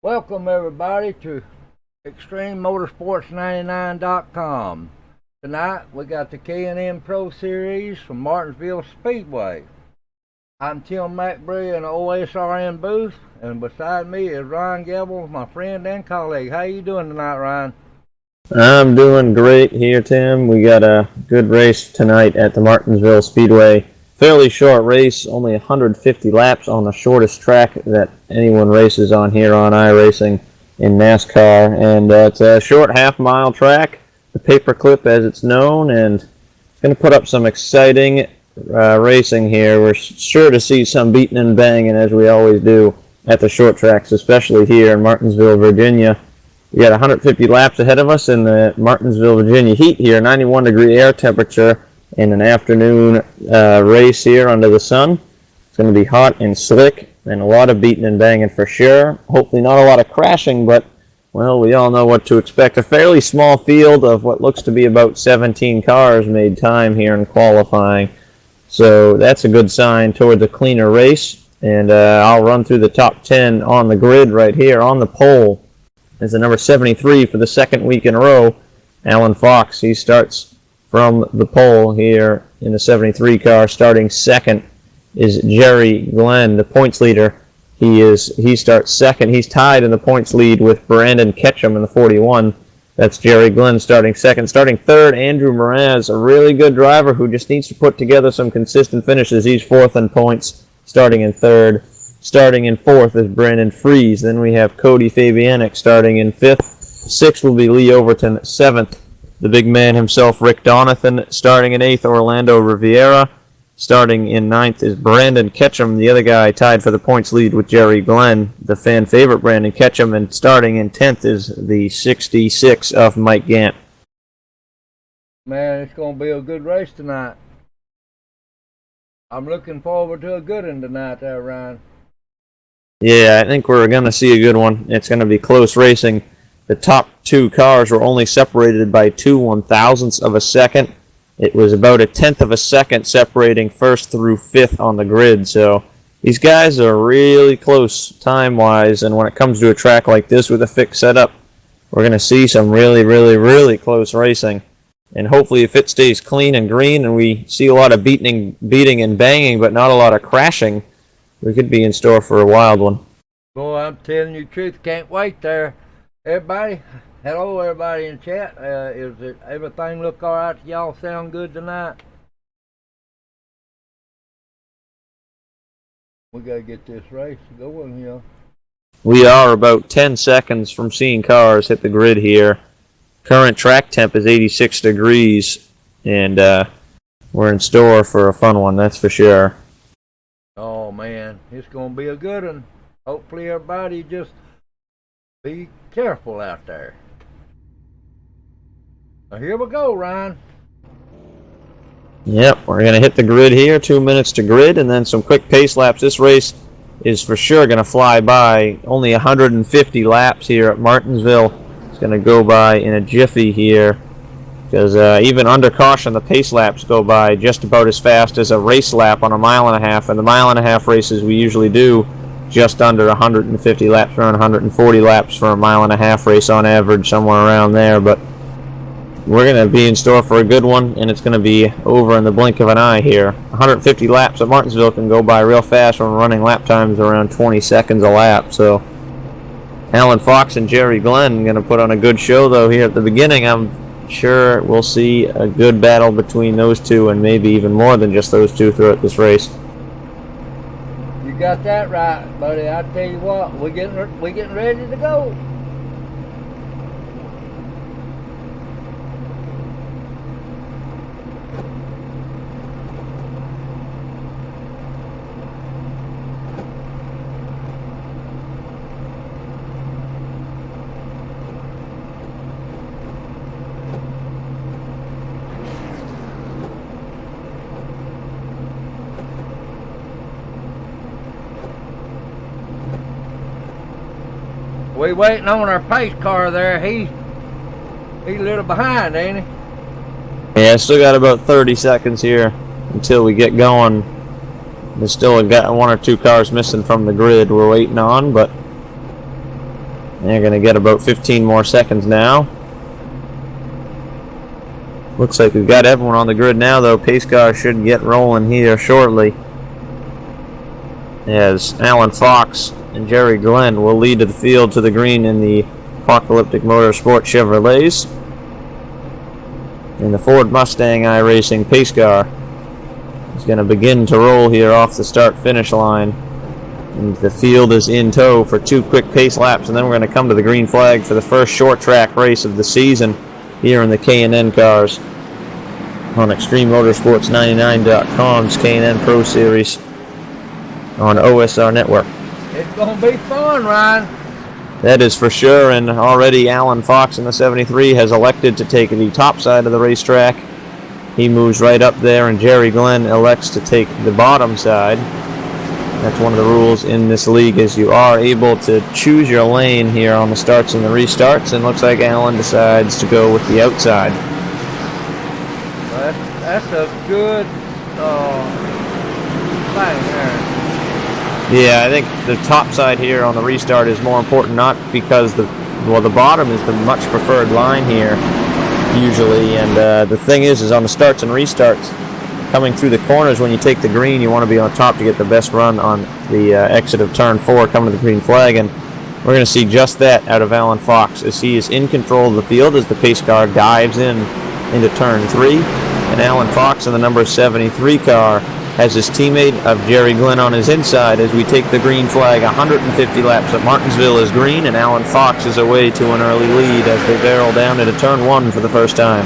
Welcome everybody to ExtremeMotorsports99.com. Tonight we got the K&N Pro Series from Martinsville Speedway. I'm Tim McBree in the OSRN booth, and beside me is Ryan Gebel, my friend and colleague. How you doing tonight, Ryan? I'm doing great here, Tim. We got a good race tonight at the Martinsville Speedway. Fairly short race, only 150 laps on the shortest track that anyone races on here on Iracing in NASCAR. And it's a short half-mile track, the paperclip as it's known, and it's going to put up some exciting racing here. We're sure to see some beating and banging, as we always do at the short tracks, especially here in Martinsville, Virginia. We got 150 laps ahead of us in the Martinsville, Virginia heat here, 91-degree air temperature, in an afternoon race here under the sun. It's going to be hot and slick and a lot of beating and banging for sure. Hopefully not a lot of crashing, but, well, we all know what to expect. A fairly small field of what looks to be about 17 cars made time here in qualifying. So that's a good sign towards a cleaner race. And I'll run through the top 10 on the grid right here. On the pole is the number 73 for the second week in a row, Alan Fox. He starts from the pole here in the 73 car. Starting second is Jerry Glenn, the points leader. He starts second. He's tied in the points lead with Brandon Ketchum in the 41. That's Jerry Glenn starting second. Starting third, Andrew Mraz, a really good driver who just needs to put together some consistent finishes. He's fourth in points, starting in third. Starting in fourth is Brandon Fries. Then we have Cody Fabianic starting in fifth. Sixth will be Lee Overton. Seventh, the big man himself, Rick Donathan. Starting in eighth, Orlando Riviera. Starting in ninth is Brandon Ketchum, the other guy tied for the points lead with Jerry Glenn, the fan favorite Brandon Ketchum. And starting in 10th is the 66 of Mike Gant. Man, it's going to be a good race tonight. I'm looking forward to a good one tonight there, Ryan. Yeah, I think we're going to see a good one. It's going to be close racing. The top two cars were only separated by 2/1000ths of a second. It was about a tenth of a second separating first through fifth on the grid. So these guys are really close time-wise. And when it comes to a track like this with a fixed setup, we're going to see some really, really, really close racing. And hopefully if it stays clean and green and we see a lot of beating and banging, but not a lot of crashing, we could be in store for a wild one. Boy, I'm telling you the truth, can't wait there. Everybody, hello everybody in chat. Is it everything look all right? Y'all sound good tonight? We gotta get this race going here. We are about 10 seconds from seeing cars hit the grid here. Current track temp is 86 degrees, and we're in store for a fun one, that's for sure. Oh man, it's gonna be a good one. Hopefully everybody just be careful out there. Now here we go, Ryan. Yep, we're going to hit the grid here. 2 minutes to grid, and then some quick pace laps. This race is for sure going to fly by. Only 150 laps here at Martinsville. It's going to go by in a jiffy here, because even under caution, the pace laps go by just about as fast as a race lap on a mile-and-a-half. And the mile-and-a-half races we usually do just under 150 laps, around 140 laps for a mile-and-a-half race on average, somewhere around there. But we're going to be in store for a good one, and it's going to be over in the blink of an eye here. 150 laps at Martinsville can go by real fast when running lap times around 20 seconds a lap. So Alan Fox and Jerry Glenn are going to put on a good show, though, here at the beginning. I'm sure we'll see a good battle between those two, and maybe even more than just those two throughout this race. You got that right, buddy. I tell you what, we're getting ready to go. We waiting on our pace car there. He's a little behind, ain't he? Yeah, still got about 30 seconds here until we get going. There's still got one or two cars missing from the grid we're waiting on, but They're going to get about 15 more seconds now. Looks like we've got everyone on the grid now, though. Pace car should get rolling here shortly, as Alan Fox and Jerry Glenn will lead to the field to the green in the Apocalyptic Motorsport Chevrolets. And the Ford Mustang Iracing pace car is going to begin to roll here off the start-finish line. And the field is in tow for 2 quick pace laps, and then we're going to come to the green flag for the first short track race of the season here in the K&N cars on ExtremeMotorsports99.com's K&N Pro Series on OSR Network. It's going to be fun, Ryan. That is for sure, and already Alan Fox in the 73 has elected to take the top side of the racetrack. He moves right up there, and Jerry Glenn elects to take the bottom side. That's one of the rules in this league, is you are able to choose your lane here on the starts and the restarts, and looks like Alan decides to go with the outside. That's a good thing there. Yeah, I think the top side here on the restart is more important, not because the bottom is the much preferred line here usually, and the thing is on the starts and restarts, coming through the corners when you take the green, you want to be on top to get the best run on the exit of turn 4 coming to the green flag, and we're going to see just that out of Alan Fox as he is in control of the field as the pace car dives into turn 3, and Alan Fox in the number 73 car has his teammate of Jerry Glenn on his inside as we take the green flag. 150 laps at Martinsville is green, and Alan Fox is away to an early lead as they barrel down into turn 1 for the first time.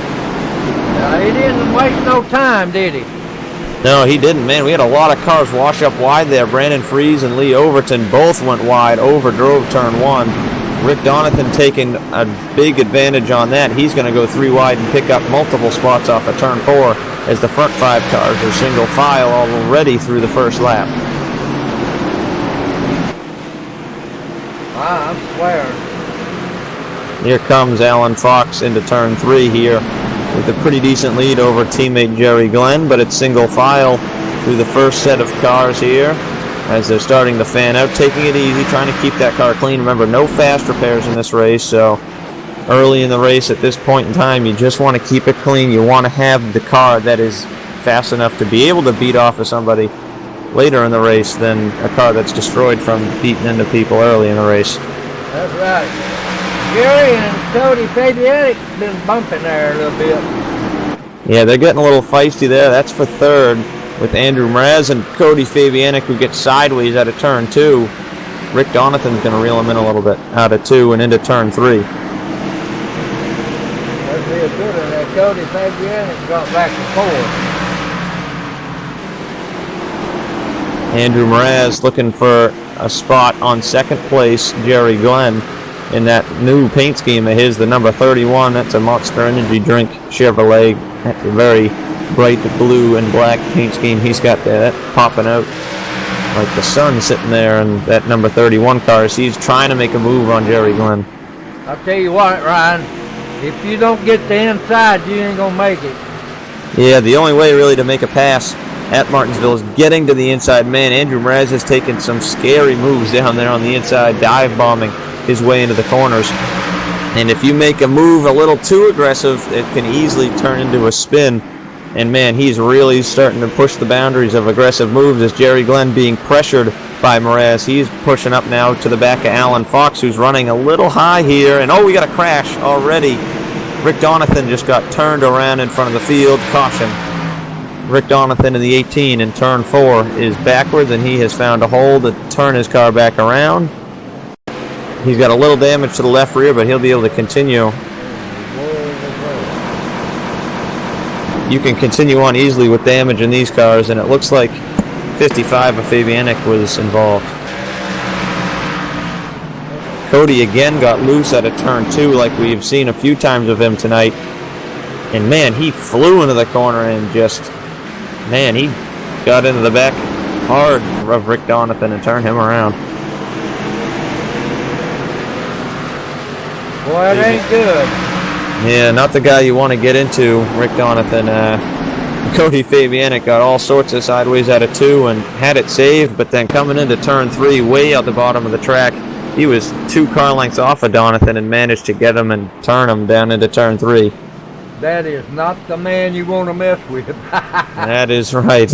He didn't waste no time, did he? No, he didn't, man. We had a lot of cars wash up wide there. Brandon Fries and Lee Overton both went wide, overdrove turn 1. Rick Donathan taking a big advantage on that. He's going to go 3 wide and pick up multiple spots off of turn 4 as the front 5 cars are single file already through the first lap. I'm swearing. Here comes Alan Fox into turn 3 here with a pretty decent lead over teammate Jerry Glenn, but it's single file through the first set of cars here as they're starting to fan out, taking it easy, trying to keep that car clean. Remember, no fast repairs in this race, so early in the race at this point in time, you just want to keep it clean. You want to have the car that is fast enough to be able to beat off of somebody later in the race than a car that's destroyed from beating into people early in the race. That's right. Gary and Cody Fabianic been bumping there a little bit. Yeah, they're getting a little feisty there. That's for third with Andrew Mraz and Cody Fabianic, who gets sideways out of turn 2. Rick Donathan's going to reel him in a little bit out of 2 and into turn 3. That'd be a good one. That Cody Fabianic got back to 4. Andrew Mraz looking for a spot on second place. Jerry Glenn in that new paint scheme of his, the number 31. That's a Monster Energy Drink Chevrolet. That's a very bright blue and black paint scheme he's got there. That popping out like the sun sitting there in that number 31 car. So he's trying to make a move on Jerry Glenn. I'll tell you what, Ryan, if you don't get the inside, you ain't going to make it. Yeah, the only way really to make a pass at Martinsville is getting to the inside. Man, Andrew Mraz has taken some scary moves down there on the inside, dive bombing his way into the corners. And if you make a move a little too aggressive, it can easily turn into a spin. And man, he's really starting to push the boundaries of aggressive moves as Jerry Glenn being pressured by Mraz. He's pushing up now to the back of Alan Fox, who's running a little high here. And oh, we got a crash already. Rick Donathan just got turned around in front of the field. Caution. Rick Donathan in the 18 in turn 4 is backwards, and he has found a hole to turn his car back around. He's got a little damage to the left rear, but he'll be able to continue. You can continue on easily with damage in these cars, and it looks like 55 of Fabianic was involved. Cody again got loose out of turn 2 like we've seen a few times of him tonight. And man, he flew into the corner and just, man, he got into the back hard of Rick Donathan and turned him around. Boy, it ain't good. Yeah, not the guy you want to get into, Rick Donathan. Cody Fabianic got all sorts of sideways out of 2 and had it saved, but then coming into turn 3, way out the bottom of the track, he was 2 car lengths off of Donathan and managed to get him and turn him down into turn 3. That is not the man you want to mess with. That is right.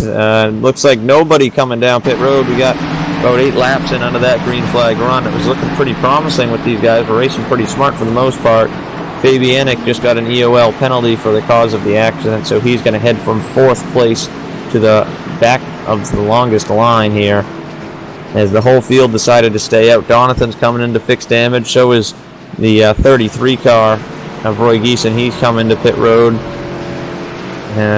Looks like nobody coming down pit road. We got about 8 laps in under that green flag run. It was looking pretty promising with these guys. We're racing pretty smart for the most part. Fabianic just got an EOL penalty for the cause of the accident, so he's going to head from 4th place to the back of the longest line here, as the whole field decided to stay out. Donathan's coming in to fix damage. So is the 33 car of Roy Geeson. He's coming to pit road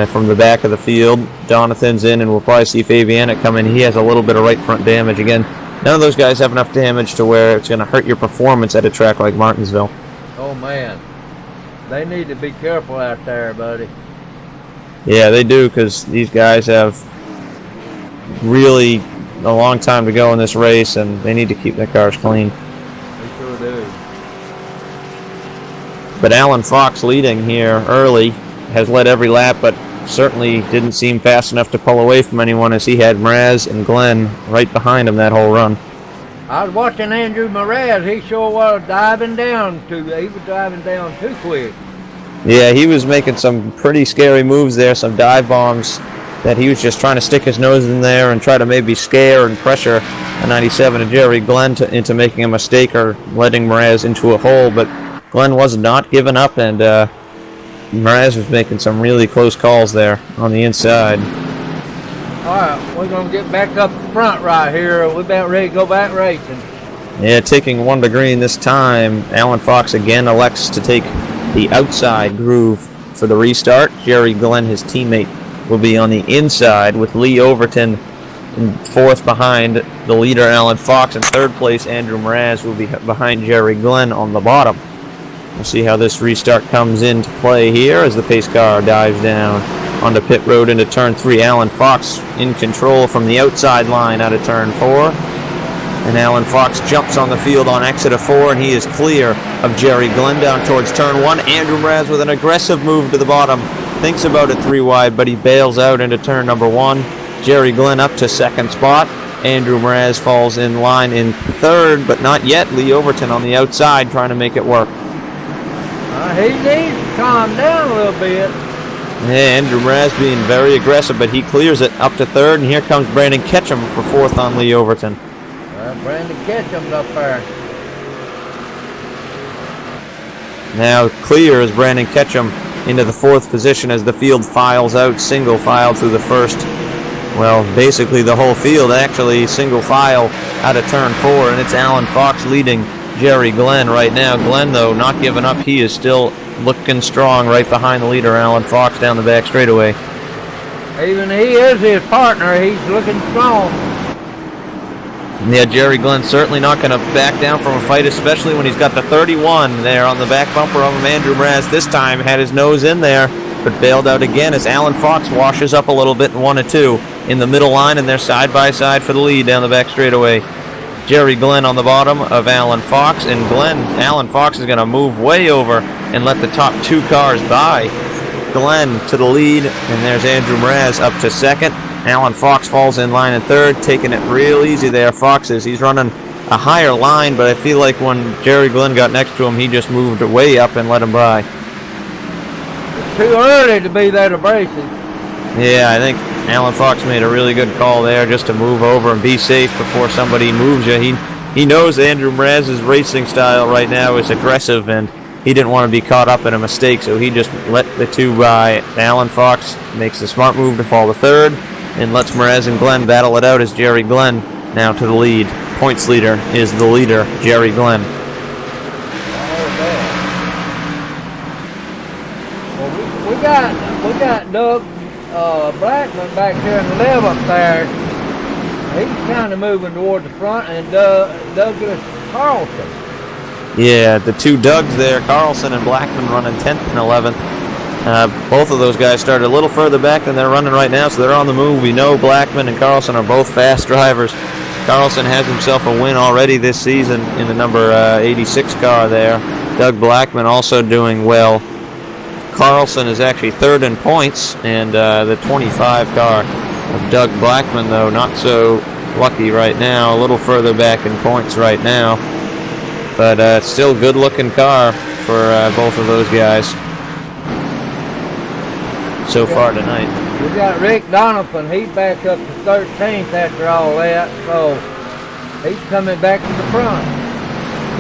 from the back of the field. Donathan's in, and we'll probably see Fabianic come in. He has a little bit of right front damage. Again, none of those guys have enough damage to where it's going to hurt your performance at a track like Martinsville. Oh, man. They need to be careful out there, buddy. Yeah, they do, because these guys have really a long time to go in this race, and they need to keep their cars clean. They sure do. But Alan Fox leading here early, has led every lap, but certainly didn't seem fast enough to pull away from anyone, as he had Mraz and Glenn right behind him that whole run. I was watching Andrew Mraz. He sure was diving down he was driving down too quick. Yeah, he was making some pretty scary moves there, some dive bombs that he was just trying to stick his nose in there and try to maybe scare and pressure a 97 of Jerry Glenn into making a mistake or letting Mraz into a hole, but Glenn was not giving up, and Mraz was making some really close calls there on the inside. All right, we're going to get back up front right here. We're about ready to go back racing. Yeah, taking 1 to green this time. Alan Fox again elects to take the outside groove for the restart. Jerry Glenn, his teammate, will be on the inside with Lee Overton in 4th behind the leader, Alan Fox. In 3rd place, Andrew Mraz will be behind Jerry Glenn on the bottom. We'll see how this restart comes into play here as the pace car dives down onto pit road into turn 3. Alan Fox in control from the outside line out of turn 4. And Alan Fox jumps on the field on exit of 4, and he is clear of Jerry Glenn down towards turn 1. Andrew Mraz with an aggressive move to the bottom. Thinks about it 3 wide, but he bails out into turn number 1. Jerry Glenn up to 2nd spot. Andrew Mraz falls in line in 3rd, but not yet. Lee Overton on the outside trying to make it work. He needs to calm down a little bit. Yeah, Andrew Mraz being very aggressive, but he clears it up to 3rd, and here comes Brandon Ketchum for 4th on Lee Overton. Brandon Ketchum's up there. Now clear is Brandon Ketchum into the 4th position as the field files out, single file through the 1st. Well, basically the whole field actually single file out of turn 4, and it's Alan Fox leading Jerry Glenn right now. Glenn, though, not giving up. He is still looking strong right behind the leader, Alan Fox, down the back straightaway. Even he is his partner. He's looking strong. Yeah, Jerry Glenn certainly not going to back down from a fight, especially when he's got the 31 there on the back bumper of him. Andrew Mraz this time had his nose in there, but bailed out again as Alan Fox washes up a little bit in 1 and 2 in the middle line, and they're side by side for the lead down the back straightaway. Jerry Glenn on the bottom of Alan Fox, and Alan Fox is going to move way over and let the top 2 cars by. Glenn to the lead, and there's Andrew Mraz up to 2nd. Alan Fox falls in line in 3rd, taking it real easy there. Fox is. He's running a higher line, but I feel like when Jerry Glenn got next to him, he just moved way up and let him by. It's too early to be that abrasive. Yeah, I think Alan Fox made a really good call there just to move over and be safe before somebody moves you. He knows Andrew Mraz's racing style right now is aggressive, and he didn't want to be caught up in a mistake, so he just let the 2 by. Alan Fox makes the smart move to fall to 3rd, and lets Mraz and Glenn battle it out as Jerry Glenn now to the lead. Points leader is the leader, Jerry Glenn. Well, we got Doug Blackman back here in the 11th there. He's kind of moving toward the front, and Douglas Carlson. Yeah, the 2 Dougs there, Carlson and Blackman, running 10th and 11th. Both of those guys started a little further back than they're running right now, so they're on the move. We know Blackman and Carlson are both fast drivers. Carlson has himself a win already this season in the number 86 car there. Doug Blackman also doing well. Carlson is actually 3rd in points, and the 25 car of Doug Blackman, though, not so lucky right now. A little further back in points right now. But still a good-looking car for both of those guys so far tonight. We got Rick Donovan. He's back up to 13th after all that, so he's coming back to the front.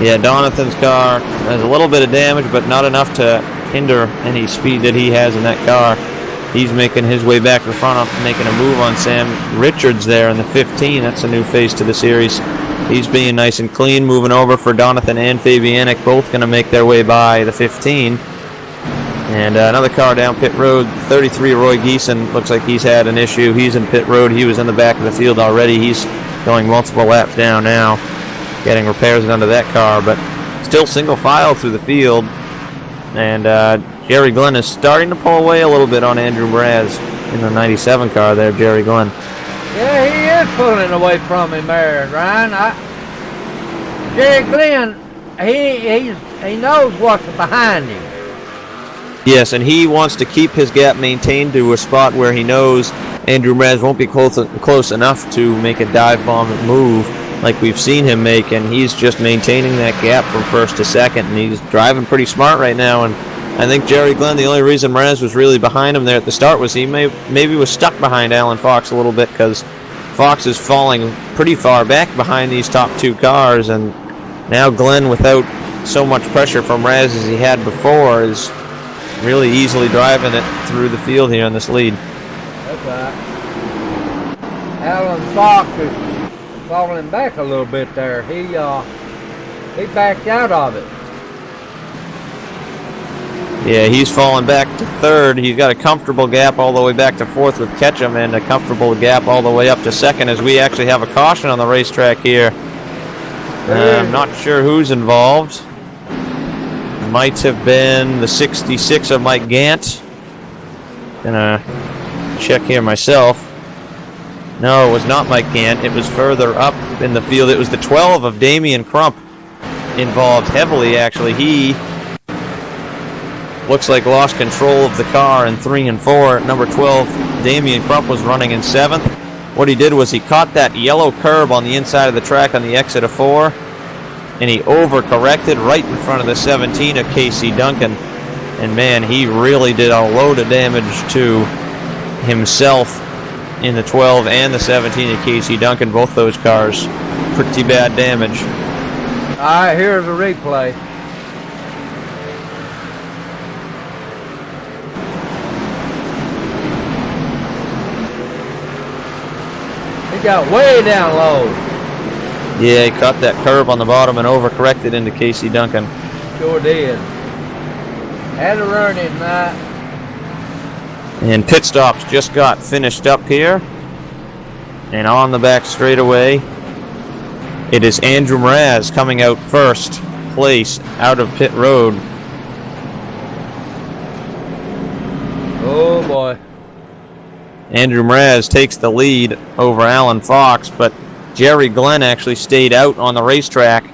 Yeah, Donovan's car has a little bit of damage, but not enough to hinder any speed that he has in that car. He's making his way back to the front, making a move on Sam Richards there in the 15. That's a new face to the series. He's being nice and clean, moving over for Donovan and Fabianic, both going to make their way by the 15. And another car down pit road, 33, Roy Geeson. Looks like he's had an issue. He's in pit road. He was in the back of the field already. He's going multiple laps down now, getting repairs done to that car, but still single file through the field. And Jerry Glenn is starting to pull away a little bit on Andrew Mraz in the 97 car there, Jerry Glenn. Yeah, he is pulling away from him there, Ryan. Jerry Glenn, he knows what's behind him. Yes, and he wants to keep his gap maintained to a spot where he knows Andrew Mraz won't be close enough to make a dive bomb move like we've seen him make, and he's just maintaining that gap from first to second, and he's driving pretty smart right now. And I think Jerry Glenn, the only reason Mraz was really behind him there at the start was he maybe was stuck behind Alan Fox a little bit, because Fox is falling pretty far back behind these top two cars, and now Glenn, without so much pressure from Mraz as he had before, is really easily driving it through the field here in this lead. That's right. Alan Fox is falling back a little bit there. He backed out of it. Yeah, he's falling back to third. He's got a comfortable gap all the way back to fourth with Ketchum, and a comfortable gap all the way up to second, as we actually have a caution on the racetrack here. I'm not sure who's involved. Might have been the 66 of Mike Gant. Gonna check here myself. No, it was not Mike Gant. It was further up in the field. It was the 12 of Damian Crump, involved heavily, actually. He looks like lost control of the car in 3 and 4. Number 12, Damian Crump, was running in 7th. What he did was he caught that yellow curb on the inside of the track on the exit of 4, and he overcorrected right in front of the 17 of Casey Duncan. And man, he really did a load of damage to himself in the 12 and the 17 of Casey Duncan, both those cars. Pretty bad damage. All right, here's a replay. He got way down low. Yeah, he caught that curb on the bottom and overcorrected into Casey Duncan. Sure did. Had a run in that. And pit stops just got finished up here. And on the back straightaway, it is Andrew Mraz coming out first place out of pit road. Oh boy. Andrew Mraz takes the lead over Alan Fox, but Jerry Glenn actually stayed out on the racetrack.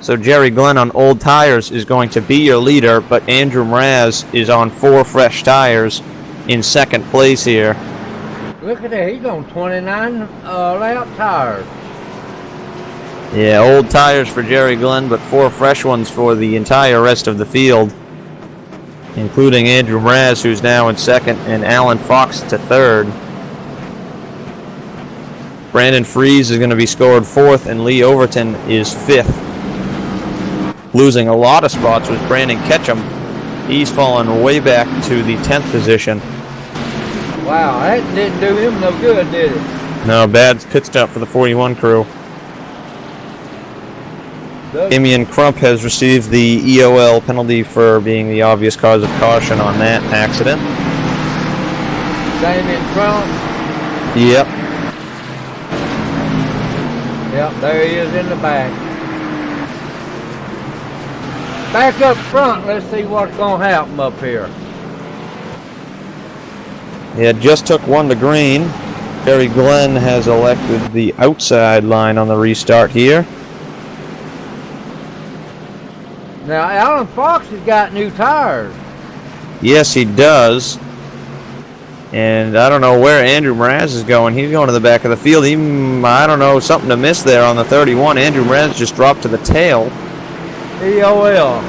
So Jerry Glenn on old tires is going to be your leader, but Andrew Mraz is on 4 fresh tires in second place here. Look at that, he's on 29 lap tires. Yeah, old tires for Jerry Glenn, but 4 fresh ones for the entire rest of the field, including Andrew Mraz, who's now in second, and Alan Fox to third. Brandon Fries is going to be scored 4th, and Lee Overton is 5th. Losing a lot of spots was Brandon Ketchum. He's fallen way back to the 10th position. Wow, that didn't do him no good, did it? No, bad pit stop for the 41 crew. Damian Crump has received the EOL penalty for being the obvious cause of caution on that accident. Damian Crump? Yep. Yep, there he is in the back. Back up front, let's see what's going to happen up here. Yeah, just took one to green. Jerry Glenn has elected the outside line on the restart here. Now, Alan Fox has got new tires. Yes, he does. And I don't know where Andrew Mraz is going. He's going to the back of the field. I don't know, something to miss there on the 31. Andrew Mraz just dropped to the tail. EOL.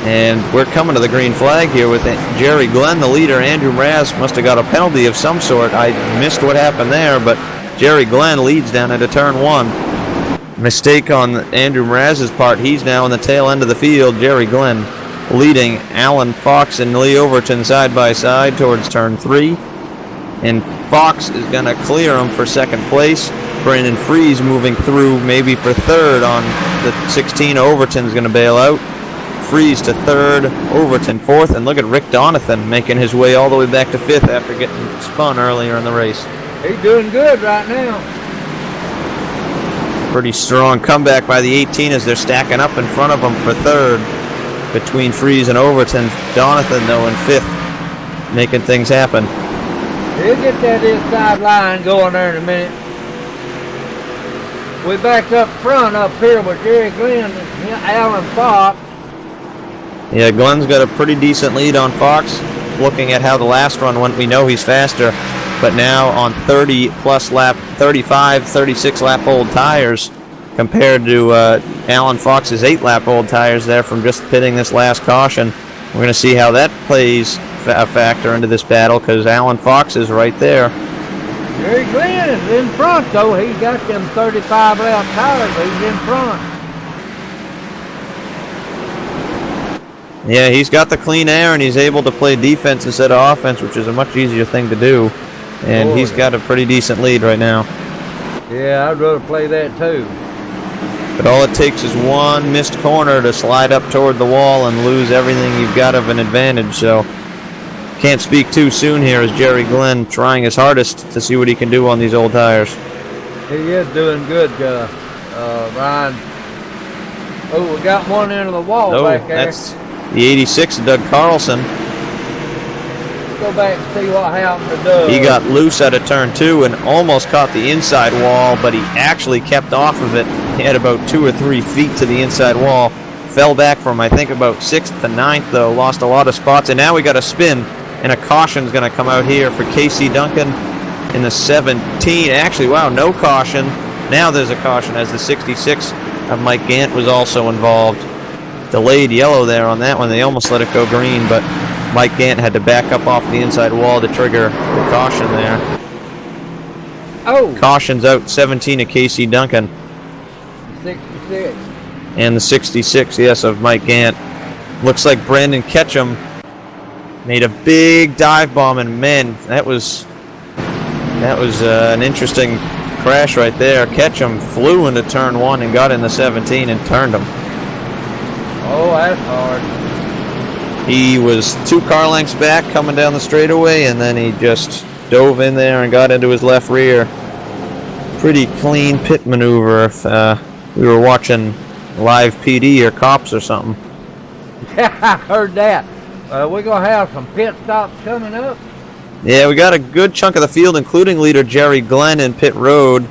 And we're coming to the green flag here with Jerry Glenn, the leader. Andrew Mraz must have got a penalty of some sort. I missed what happened there, but Jerry Glenn leads down into turn 1. Mistake on Andrew Mraz's part. He's now in the tail end of the field. Jerry Glenn leading Alan Fox and Lee Overton side by side towards turn 3. And Fox is going to clear him for second place. Brandon Freeze moving through maybe for third on the 16. Overton's going to bail out. Freeze to third, Overton fourth, and look at Rick Donathan making his way all the way back to fifth after getting spun earlier in the race. He's doing good right now. Pretty strong comeback by the 18 as they're stacking up in front of him for third between Freeze and Overton. Donathan, though, in fifth, making things happen. He'll get that inside line going there in a minute. We back up front up here with Jerry Glenn and Alan Fox. Yeah, Glenn's got a pretty decent lead on Fox. Looking at how the last run went, we know he's faster. But now on 30-plus lap, 35, 36-lap old tires compared to Alan Fox's 8-lap old tires there from just pitting this last caution. We're going to see how that plays a factor into this battle because Alan Fox is right there. Jerry Glenn is in front, though. He's got them 35-lap tires. He's in front. Yeah, he's got the clean air, and he's able to play defense instead of offense, which is a much easier thing to do. And he's got a pretty decent lead right now. Yeah, I'd rather play that, too. But all it takes is one missed corner to slide up toward the wall and lose everything you've got of an advantage. So can't speak too soon here as Jerry Glenn trying his hardest to see what he can do on these old tires. He is doing good, Ryan. Oh, we got one into the wall back there. That's the 86, Doug Carlson. Let's go back and see what happened to Doug. He got loose out of turn 2 and almost caught the inside wall, but he actually kept off of it. He had about 2 or 3 feet to the inside wall. Fell back from, I think, about 6th to 9th, though. Lost a lot of spots. And now we got a spin, and a caution's going to come out here for Casey Duncan in the 17. Actually, wow, no caution. Now there's a caution as the 66 of Mike Gant was also involved. Delayed yellow there on that one. They almost let it go green, but Mike Gant had to back up off the inside wall to trigger the caution there. Oh! Caution's out, 17 of Casey Duncan. 66. And the 66, yes, of Mike Gant. Looks like Brandon Ketchum made a big dive bomb, and man, that was an interesting crash right there. Ketchum flew into turn 1 and got in the 17 and turned him. Oh, that's hard. He was 2 car lengths back coming down the straightaway, and then he just dove in there and got into his left rear. Pretty clean pit maneuver if we were watching live PD or cops or something. Yeah, I heard that. We're going to have some pit stops coming up. Yeah, we got a good chunk of the field, including leader Jerry Glenn in pit road.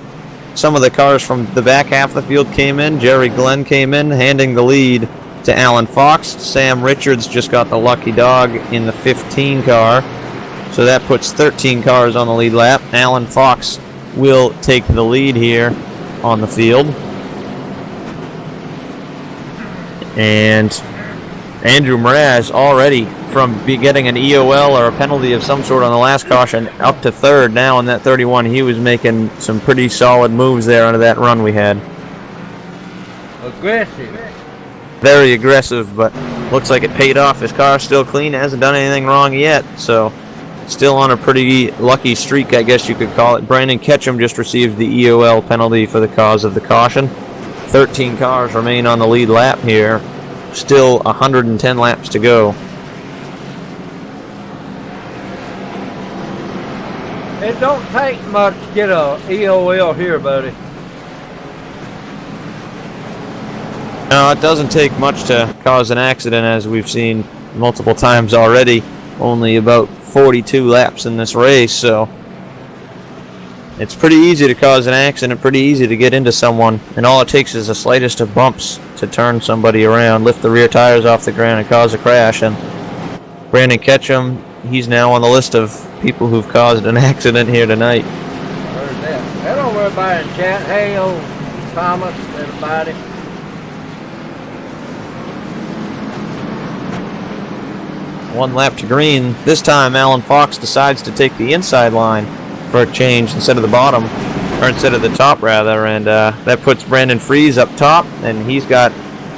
Some of the cars from the back half of the field came in. Jerry Glenn came in, handing the lead to Alan Fox. Sam Richards just got the lucky dog in the 15 car. So that puts 13 cars on the lead lap. Alan Fox will take the lead here on the field. And Andrew Mraz already from getting an EOL or a penalty of some sort on the last caution up to third now in that 31. He was making some pretty solid moves there under that run we had. Aggressive. Very aggressive, but looks like it paid off. His car's still clean, hasn't done anything wrong yet, so still on a pretty lucky streak, I guess you could call it. Brandon Ketchum just received the EOL penalty for the cause of the caution. 13 cars remain on the lead lap here. Still 110 laps to go. It don't take much to get a EOL here, buddy. No, it doesn't take much to cause an accident, as we've seen multiple times already. Only about 42 laps in this race, so it's pretty easy to cause an accident, pretty easy to get into someone, and all it takes is the slightest of bumps to turn somebody around, lift the rear tires off the ground, and cause a crash. And Brandon Ketchum, he's now on the list of people who've caused an accident here tonight. Where's that? Hello, everybody in chat. Hey, old Thomas, everybody. 1 lap to green. This time, Alan Fox decides to take the inside line for a change instead of the bottom, or instead of the top, rather. And that puts Brandon Fries up top, and he's got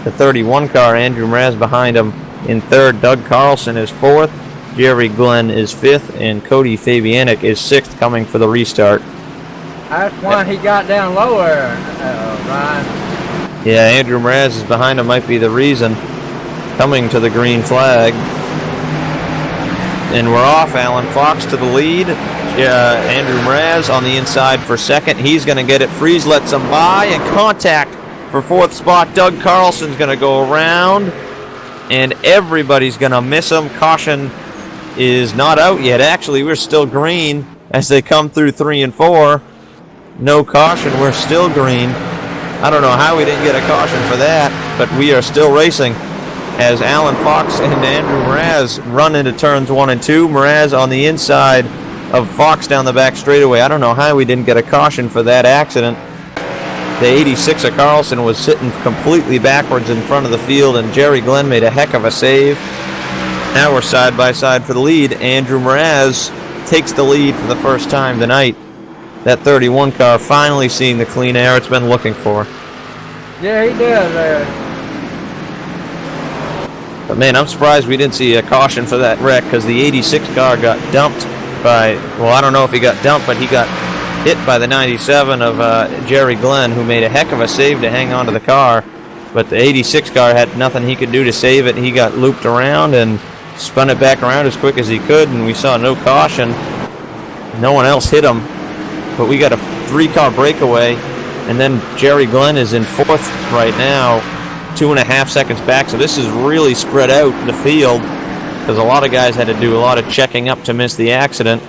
the 31 car, Andrew Mraz, behind him in third. Doug Carlson is fourth. Jerry Glenn is fifth, and Cody Fabianic is sixth, coming for the restart. That's why he got down lower, Ryan. Yeah, Andrew Mraz is behind him, might be the reason. Coming to the green flag. And we're off. Alan Fox to the lead. Andrew Mraz on the inside for second. He's going to get it. Fries lets him by, and contact for fourth spot. Doug Carlson's going to go around, and everybody's going to miss him. Caution is not out yet. Actually, we're still green as they come through 3 and 4. No caution. We're still green. I don't know how we didn't get a caution for that, but we are still racing as Alan Fox and Andrew Mraz run into turns 1 and 2. Mraz on the inside of Fox down the back straightaway. I don't know how we didn't get a caution for that accident. The 86 of Carlson was sitting completely backwards in front of the field, and Jerry Glenn made a heck of a save. Now we're side by side for the lead. Andrew Mraz takes the lead for the first time tonight. That 31 car finally seeing the clean air it's been looking for. Yeah, he does there. But man, I'm surprised we didn't see a caution for that wreck, because the 86 car got dumped by, well, I don't know if he got dumped, but he got hit by the 97 of Jerry Glenn, who made a heck of a save to hang on to the car. But the 86 car had nothing he could do to save it. He got looped around and spun it back around as quick as he could, and we saw no caution. No one else hit him. But we got a 3-car breakaway, and then Jerry Glenn is in fourth right now, 2.5 seconds back. So this is really spread out in the field, because a lot of guys had to do a lot of checking up to miss the accident.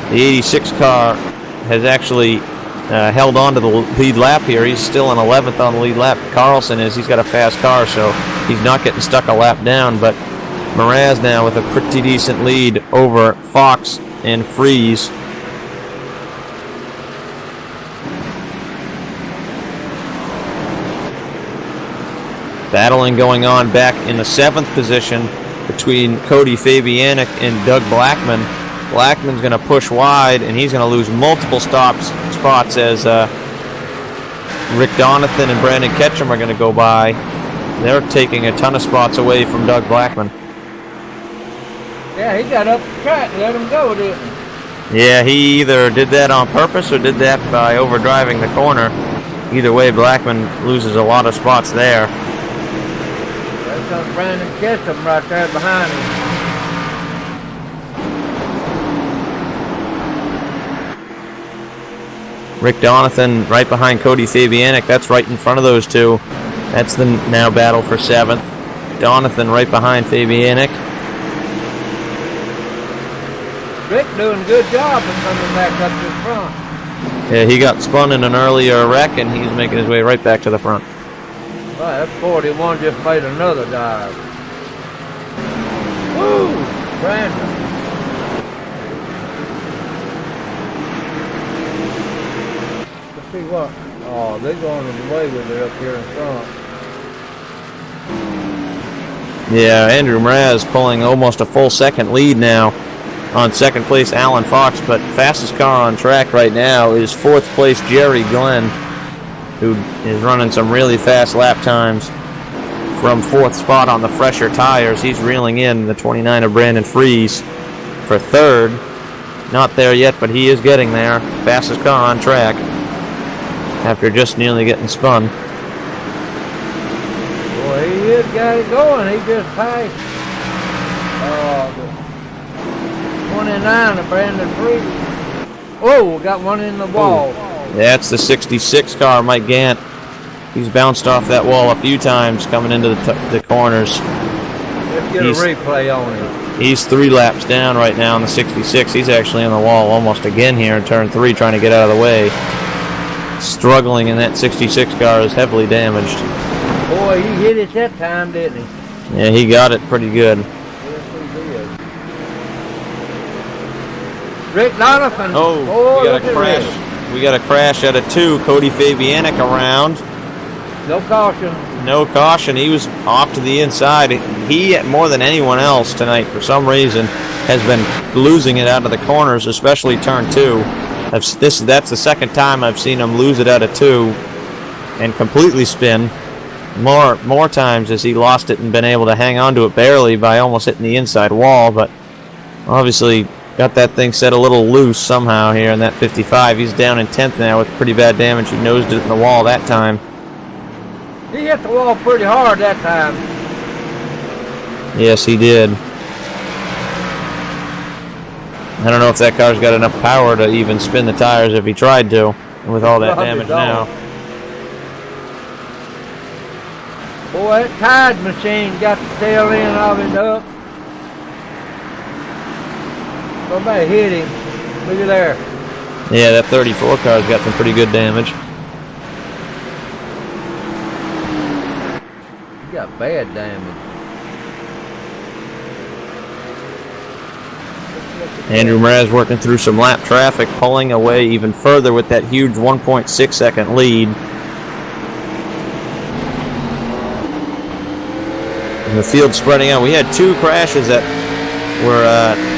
The 86 car has actually held on to the lead lap here. He's still in 11th on the lead lap. Carlson is. He's got a fast car, so he's not getting stuck a lap down. But Mraz now with a pretty decent lead over Fox and Fries. Battling going on back in the 7th position between Cody Fabianic and Doug Blackman. Blackman's going to push wide, and he's going to lose multiple spots as Rick Donathan and Brandon Ketchum are going to go by. They're taking a ton of spots away from Doug Blackman. Yeah, he got up the track and let him go, didn't he? Yeah, he either did that on purpose or did that by overdriving the corner. Either way, Blackman loses a lot of spots there. There's Brandon Ketchum right there behind him. Rick Donathan right behind Cody Fabianic. That's right in front of those two. That's the now battle for 7th. Donathan right behind Fabianic. Rick doing a good job of coming back up to the front. Yeah, he got spun in an earlier wreck, and he's making his way right back to the front. Well, that 41 just made another dive. Woo! Brandon. Let's see what. Oh, they're going away with it up here in front. Yeah, Andrew Mraz pulling almost a full second lead now on second place Alan Fox, but fastest car on track right now is 4th place Jerry Glenn, who is running some really fast lap times from 4th spot on the fresher tires. He's reeling in the 29 of Brandon Fries for 3rd. Not there yet, but he is getting there. Fastest car on track after just nearly getting spun. Boy, he has got it going. He just passed. 29 of Brandon Fries. Oh, got one in the wall. That's the 66 car, Mike Gant. He's bounced off that wall a few times coming into the corners. Let's get a replay on him. He's 3 laps down right now on the 66. He's actually on the wall almost again here in turn 3, trying to get out of the way. Struggling in that 66 car, is heavily damaged. Boy, he hit it that time, didn't he? Yeah, he got it pretty good. Yes, he did. Rick Donathan. Oh, we got a crash. We got a crash out of 2. Cody Fabianic around. No caution. No caution. He was off to the inside. He, more than anyone else tonight, for some reason, has been losing it out of the corners, especially turn 2. That's the second time I've seen him lose it out of 2 and completely spin. More times as he lost it and been able to hang on to it barely by almost hitting the inside wall, but obviously got that thing set a little loose somehow here in that 55. He's down in 10th now with pretty bad damage. He nosed it in the wall that time. He hit the wall pretty hard that time. Yes, he did. I don't know if that car's got enough power to even spin the tires if he tried to, with all that damage now. Boy, that tide machine got the tail end of it up. Somebody hit him. Look at there. Yeah, that 34 car's got some pretty good damage. He got bad damage. Andrew Mraz working through some lap traffic, pulling away even further with that huge 1.6 second lead. And the field spreading out. We had 2 crashes that were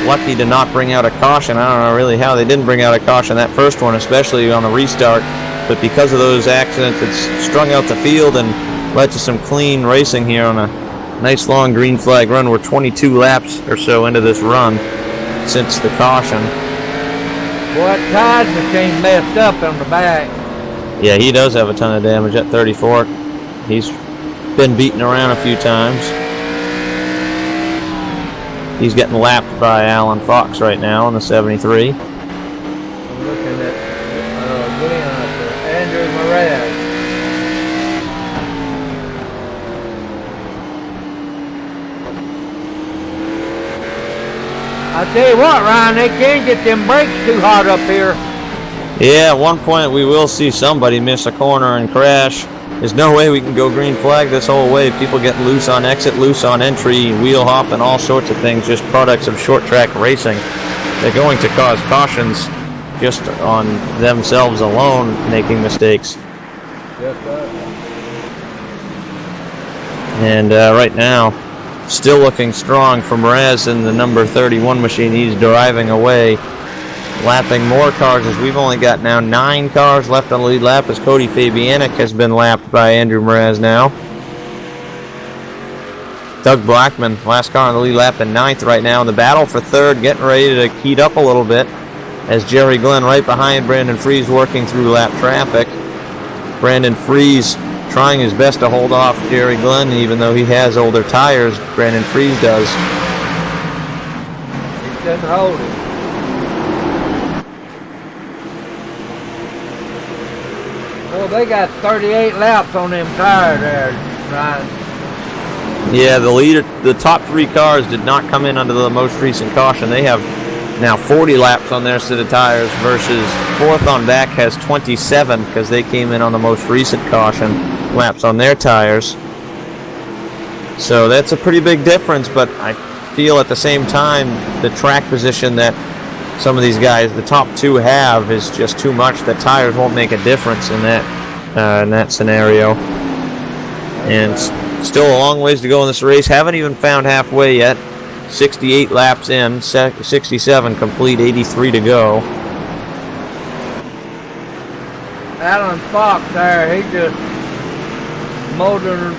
lucky to not bring out a caution. I don't know really how they didn't bring out a caution that first one, especially on the restart. But because of those accidents, it's strung out the field and led to some clean racing here on a nice long green flag run. We're 22 laps or so into this run since the caution. Boy, that tide machine messed up on the back. Yeah, he does have a ton of damage at 34. He's been beaten around a few times. He's getting lapped by Alan Fox right now on the 73. I'm looking at Andrew Mraz. I tell you what, Ryan, they can't get them brakes too hard up here. Yeah, at one point we will see somebody miss a corner and crash. There's no way we can go green flag this whole way. People getting loose on exit, loose on entry, wheel hop, and all sorts of things, just products of short track racing. They're going to cause cautions just on themselves alone making mistakes. Yes, sir. And right now, still looking strong from Mraz in the number 31 machine. He's driving away, lapping more cars as we've only got now 9 cars left on the lead lap as Cody Fabianic has been lapped by Andrew Mraz now. Doug Blackman, last car on the lead lap in 9th right now. The battle for 3rd getting ready to heat up a little bit as Jerry Glenn right behind Brandon Fries working through lap traffic. Brandon Fries trying his best to hold off Jerry Glenn, even though he has older tires. Brandon Fries does. He couldn't hold it. Well, they got 38 laps on them tires there, Ryan. Yeah, the top 3 cars did not come in under the most recent caution. They have now 40 laps on their set of tires versus 4th on back has 27 because they came in on the most recent caution laps on their tires. So that's a pretty big difference, but I feel at the same time the track position that some of these guys, the top 2 have, is just too much. The tires won't make a difference in that scenario. And still a long ways to go in this race. Haven't even found halfway yet. 68 laps in, 67 complete, 83 to go. Alan Fox there, he just motored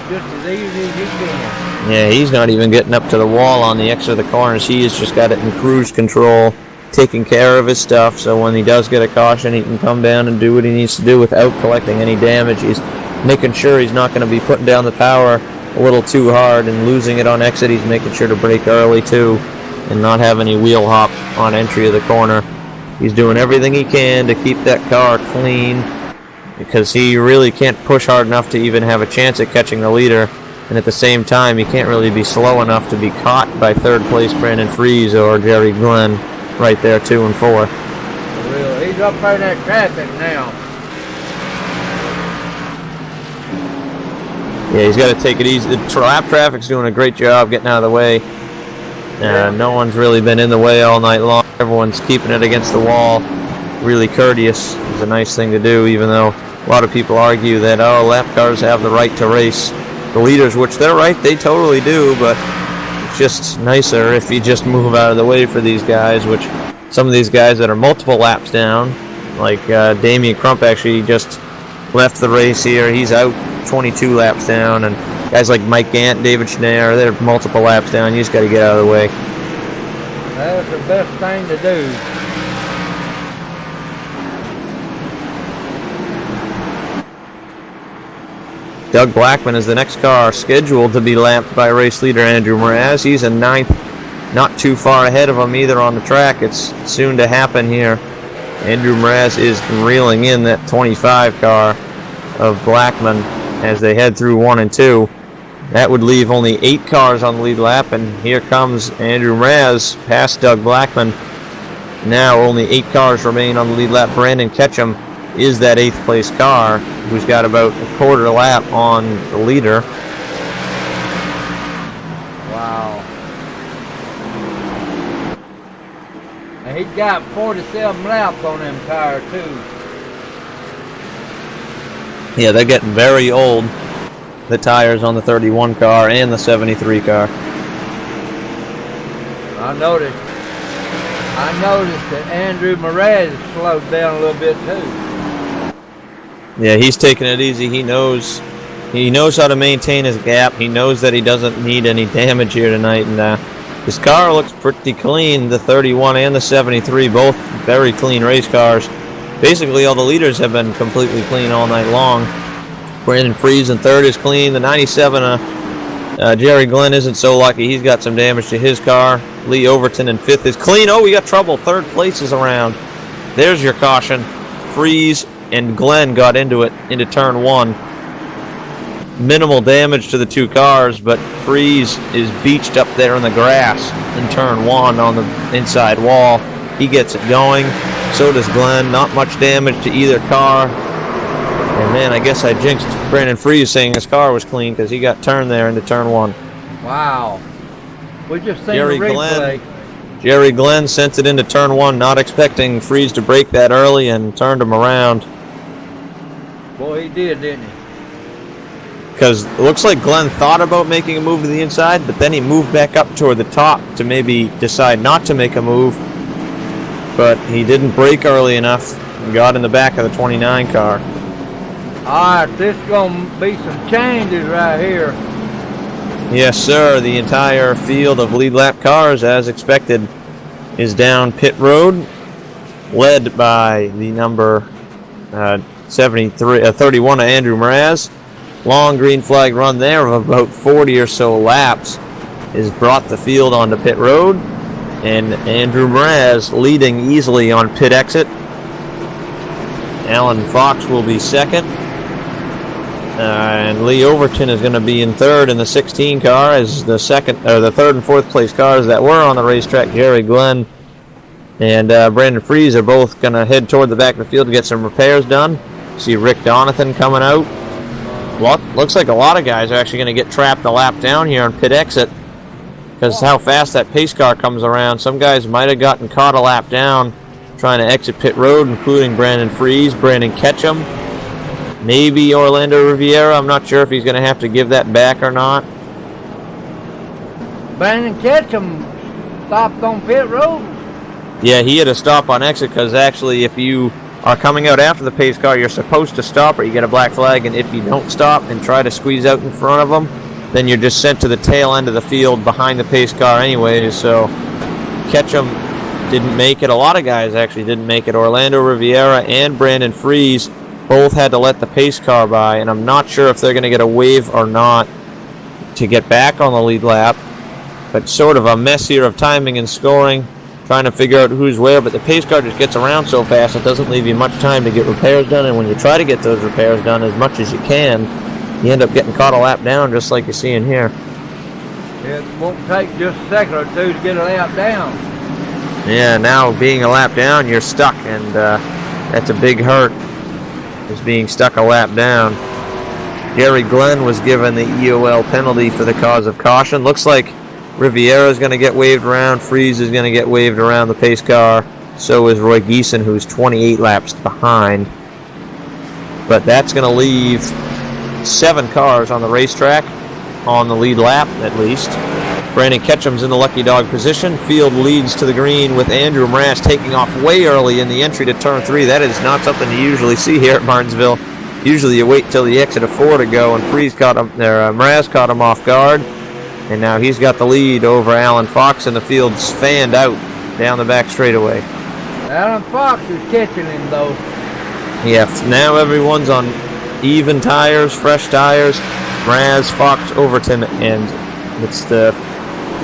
just as easy as he can. Yeah, he's not even getting up to the wall on the exit of the corners. He has just got it in cruise control, taking care of his stuff, so when he does get a caution, he can come down and do what he needs to do without collecting any damage. He's making sure he's not going to be putting down the power a little too hard and losing it on exit. He's making sure to brake early too and not have any wheel hop on entry of the corner. He's doing everything he can to keep that car clean because he really can't push hard enough to even have a chance at catching the leader, and at the same time he can't really be slow enough to be caught by 3rd place Brandon Fries or Jerry Glenn right there 2 and 4. He's up there in that traffic now. Yeah, he's got to take it easy. The lap traffic's doing a great job getting out of the way. No one's really been in the way all night long. Everyone's keeping it against the wall. Really courteous is a nice thing to do, even though A lot of people argue that, oh, lap cars have the right to race the leaders, which they're right, they totally do, but it's just nicer if you just move out of the way for these guys, which some of these guys that are multiple laps down, like Damian Crump actually just left the race here. He's out 22 laps down, and guys like Mike Gant, David Schneider, they're multiple laps down. You just got to get out of the way. That's the best thing to do. Doug Blackman is the next car scheduled to be lapped by race leader Andrew Mraz. He's in ninth, not too far ahead of him either on the track. It's soon to happen here. Andrew Mraz is reeling in that 25 car of Blackman as they head through 1 and 2. That would leave only 8 cars on the lead lap, and here comes Andrew Mraz past Doug Blackman. Now only 8 cars remain on the lead lap. Brandon Ketchum is that 8th place car, who's got about a quarter lap on the leader. Wow. And he's got 47 laps on them tires too. Yeah, they're getting very old, the tires on the 31 car and the 73 car. I noticed that Andrew Mraz slowed down a little bit too. Yeah, he's taking it easy. He knows how to maintain his gap. He knows that he doesn't need any damage here tonight, and his car looks pretty clean. The 31 and the 73, both very clean race cars. Basically, all the leaders have been completely clean all night long. Brandon Fries in third is clean. The 97, Jerry Glenn isn't so lucky. He's got some damage to his car. Lee Overton in fifth is clean. Oh, we got trouble. Third place is around. There's your caution. Fries and Glenn got into turn 1. Minimal damage to the 2 cars, but Fries is beached up there in the grass in turn 1 on the inside wall. He gets it going. So does Glenn. Not much damage to either car. And man, I guess I jinxed Brandon Fries saying his car was clean because he got turned there into turn 1. Wow. We just seen the replay. Jerry Glenn sent it into turn 1, not expecting Fries to break that early, and turned him around. Boy, he did, didn't he? Because it looks like Glenn thought about making a move to the inside, but then he moved back up toward the top to maybe decide not to make a move. But he didn't brake early enough and got in the back of the 29 car. All right, this is going to be some changes right here. Yes, sir. The entire field of lead lap cars, as expected, is down pit road, led by the number 31 of Andrew Mraz. Long green flag run there of about 40 or so laps has brought the field onto pit road, and Andrew Mraz leading easily on pit exit. Alan Fox will be second. And Lee Overton is going to be in third in the 16 car, as the third and fourth place cars that were on the racetrack, Jerry Glenn and Brandon Fries, are both going to head toward the back of the field to get some repairs done. See Rick Donathan coming out. Looks like a lot of guys are actually going to get trapped a lap down here on pit exit because how fast that pace car comes around. Some guys might have gotten caught a lap down trying to exit pit road, including Brandon Fries, Brandon Ketchum, maybe Orlando Riviera. I'm not sure if he's going to have to give that back or not. Brandon Ketchum stopped on pit road. Yeah, he had to stop on exit because actually if you are coming out after the pace car, you're supposed to stop or you get a black flag, and if you don't stop and try to squeeze out in front of them, then you're just sent to the tail end of the field behind the pace car anyways. So Ketchum didn't make it. A lot of guys actually didn't make it. Orlando Riviera and Brandon Fries both had to let the pace car by, and I'm not sure if they're going to get a wave or not to get back on the lead lap. But sort of a mess here of timing and scoring, trying to figure out who's where, but the pace car just gets around so fast it doesn't leave you much time to get repairs done, and when you try to get those repairs done as much as you can, you end up getting caught a lap down just like you see in here. It won't take just a second or two to get a lap down. Yeah, now being a lap down, you're stuck, and that's a big hurt, is being stuck a lap down. Jerry Glenn was given the EOL penalty for the cause of caution. Looks like Riviera is going to get waved around. Fries is going to get waved around the pace car. So is Roy Geeson, who's 28 laps behind. but that's going to leave 7 cars on the racetrack on the lead lap, at least. Brandon Ketchum's in the lucky dog position. Field leads to the green with Andrew Mraz taking off way early in the entry to turn 3. That is not something you usually see here at Martinsville. Usually you wait till the exit of 4 to go, and Mraz caught him off guard. And now he's got the lead over Alan Fox, and the field's fanned out down the back straightaway. Alan Fox is catching him, though. Yeah, now everyone's on even tires, fresh tires. Mraz, Fox, Overton, and it's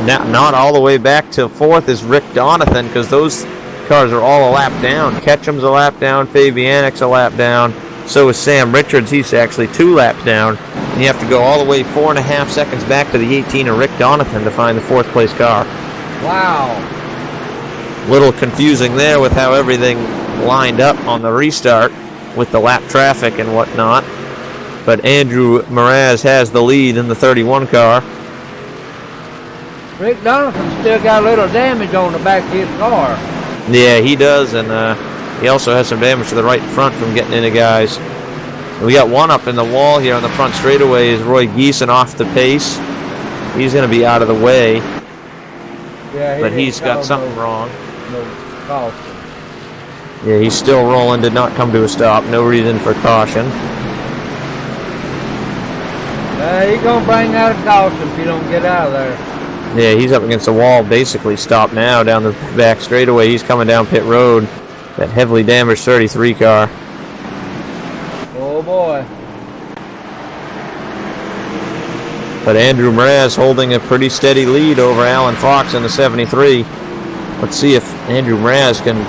not all the way back to 4th is Rick Donathan, because those cars are all a lap down. Ketchum's a lap down, Fabianic's a lap down, so is Sam Richards. He's actually 2 laps down. And you have to go all the way 4.5 seconds back to the 18 of Rick Donathan to find the 4th place car. Wow. Little confusing there with how everything lined up on the restart with the lap traffic and whatnot. But Andrew Mraz has the lead in the 31 car. Rick Donovan still got a little damage on the back of his car. Yeah, he does, and he also has some damage to the right front from getting into guys. And we got one up in the wall here on the front straightaway is Roy Geeson off the pace. He's going to be out of the way. Yeah, but he's got something wrong. No caution. Yeah, he's still rolling, did not come to a stop. No reason for caution. He's going to bring out a caution if you don't get out of there. Yeah, he's up against the wall, basically stopped now down the back straightaway. He's coming down pit road, that heavily damaged 33 car. Oh, boy. But Andrew Mraz holding a pretty steady lead over Alan Fox in the 73. Let's see if Andrew Mraz can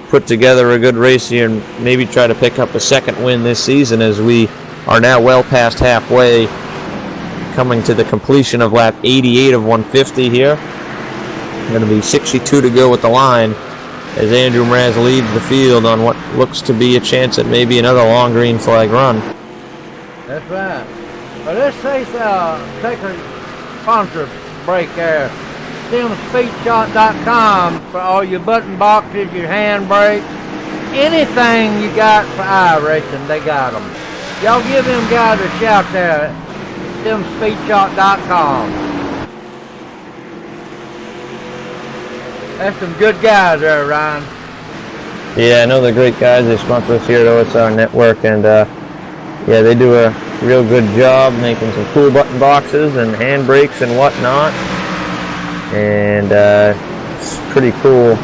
put together a good race here and maybe try to pick up a second win this season, as we are now well past halfway, coming to the completion of lap 88 of 150 here. Going to be 62 to go with the line as Andrew Mraz leads the field on what looks to be a chance at maybe another long green flag run. That's right. But let's take a sponsor break there. SteelSpeedShot.com for all your button boxes, your hand brakes, anything you got for Iracing, they got them. Y'all give them guys a shout there at SteelSpeedShot.com. That's some good guys there, Ryan. Yeah, I know they're great guys. They sponsor us here at OSRN Network, and yeah, they do a real good job making some cool button boxes and hand brakes and whatnot. And it's pretty cool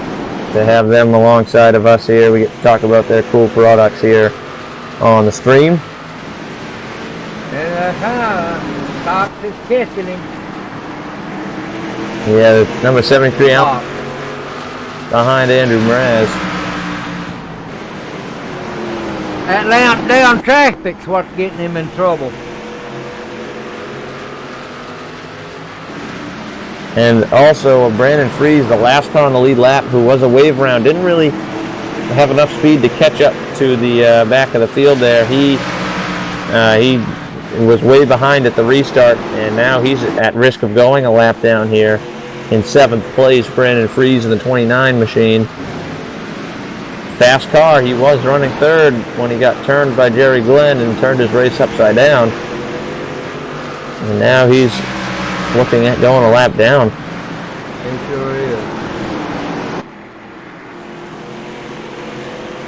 to have them alongside of us here. We get to talk about their cool products here on the stream. And Fox is catching him. Yeah, number 73 out behind Andrew Mraz. That lamp down traffic's what's getting him in trouble. And also Brandon Fries, the last car on the lead lap, who was a wave round, didn't really have enough speed to catch up to the back of the field there. He was way behind at the restart, and now he's at risk of going a lap down here. In 7th place, Brandon Fries in the 29 machine. Fast car. He was running 3rd when he got turned by Jerry Glenn and turned his race upside down. And now he's looking at going a lap down. He sure is.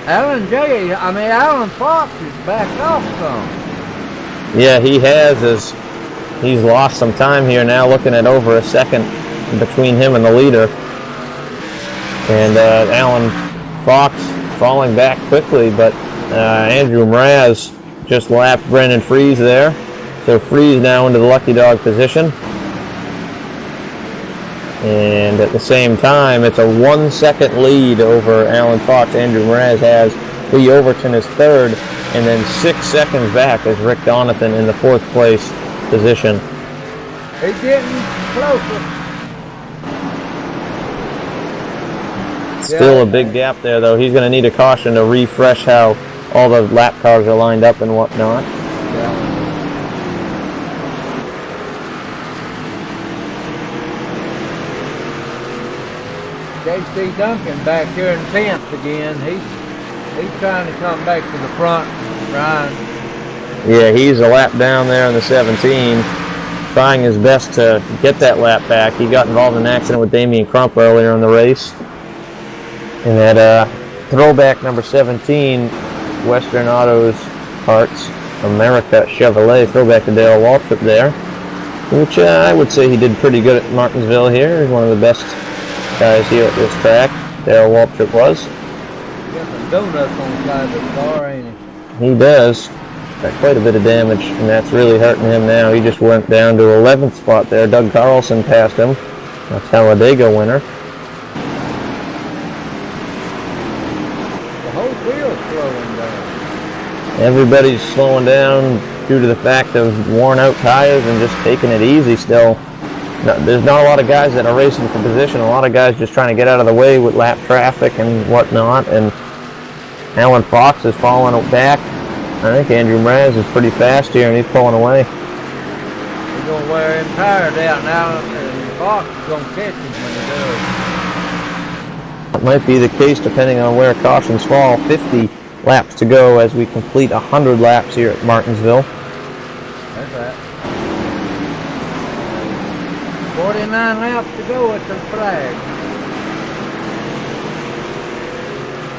Alan Fox is backed off some. Yeah, he has. As he's lost some time here now, looking at over a second between him and the leader. And Alan Fox falling back quickly, but Andrew Mraz just lapped Brandon Fries there. So Fries now into the lucky dog position. And at the same time, it's a 1 second lead over Alan Fox. Andrew Mraz has. Lee Overton is 3rd, and then 6 seconds back is Rick Donathan in the 4th place position. He's getting closer. Still a big gap there, though. He's going to need a caution to refresh how all the lap cars are lined up and whatnot. Yeah. J.C. Duncan back here in 10th again. He's trying to come back to the front. Ryan. Yeah, he's a lap down there in the 17, trying his best to get that lap back. He got involved in an accident with Damian Crump earlier in the race. And that throwback number 17, Western Autos Parts America Chevrolet, throwback to Dale Waltrip there, which I would say he did pretty good at Martinsville here. He's one of the best guys here at this track. Dale Waltrip was. He got some donuts on the side of the car, ain't he? He does. Got quite a bit of damage, and that's really hurting him now. He just went down to 11th spot there. Doug Carlson passed him. A Talladega winner. The whole field's slowing down. Everybody's slowing down due to the fact of worn out tires and just taking it easy still. There's not a lot of guys that are racing for position. A lot of guys just trying to get out of the way with lap traffic and whatnot. And Alan Fox is falling back. I think Andrew Mraz is pretty fast here, and he's pulling away. He's going to wear him tires out now, and Fox is going to catch him when he does. It might be the case depending on where cautions fall. 50 laps to go as we complete 100 laps here at Martinsville. That's right. 49 laps to go at the flag.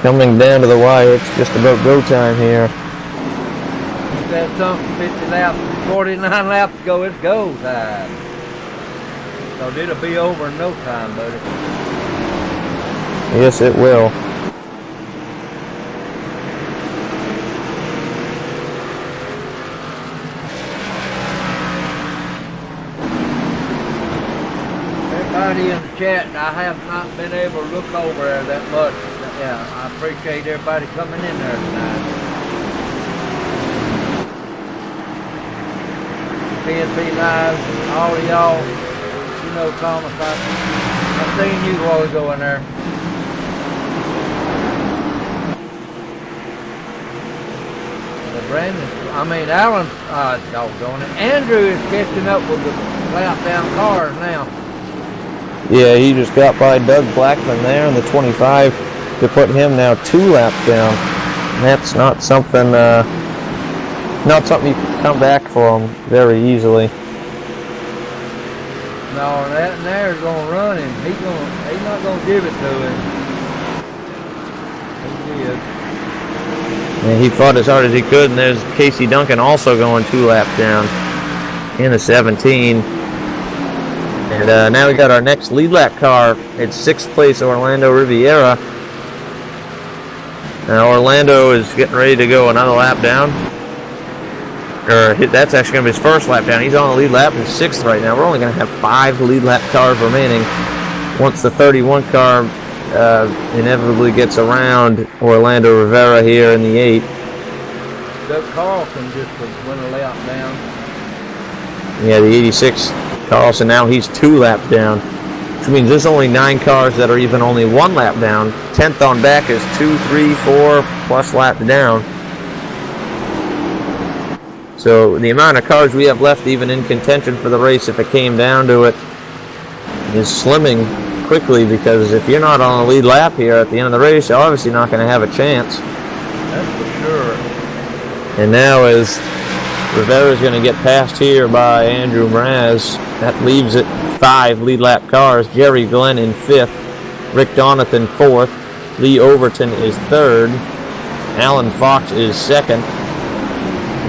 Coming down to the wire, it's just about go time here. That's something, 50 laps, 49 laps to go, it's go time. So it'll be over in no time, buddy. Yes, it will. Everybody in the chat, I have not been able to look over there that much. Yeah, I appreciate everybody coming in there tonight. PNP Live, all of y'all, you know Thomas, I seen you a while ago in there. Alan, doggone it. Andrew is catching up with the lap down cars now. Yeah, he just got by Doug Blackman there in the 25 to put him now 2 laps down. And that's not something you can come back from very easily. No, that there's gonna run him. He's not gonna give it to him. He did. And he fought as hard as he could, and there's Casey Duncan also going 2 laps down in the 17. And now we got our next lead lap car. It's 6th place Orlando Riviera. Now Orlando is getting ready to go another lap down. That's actually going to be his first lap down. He's on the lead lap in 6th right now. We're only going to have 5 lead lap cars remaining. Once the 31 car inevitably gets around Orlando Rivera here in the 8. Doug Carlson just went a lap down. Yeah, the 86 Carlson, now he's 2 laps down. Which means there's only 9 cars that are even only 1 lap down. 10th on back is 2, 3, 4 plus laps down. So the amount of cars we have left even in contention for the race, if it came down to it, is slimming quickly, because if you're not on the lead lap here at the end of the race, you're obviously not going to have a chance. That's for sure. And now as Rivera's going to get passed here by Andrew Mraz, that leaves it 5 lead lap cars. Jerry Glenn in 5th, Rick Donathan 4th, Lee Overton is 3rd, Alan Fox is 2nd,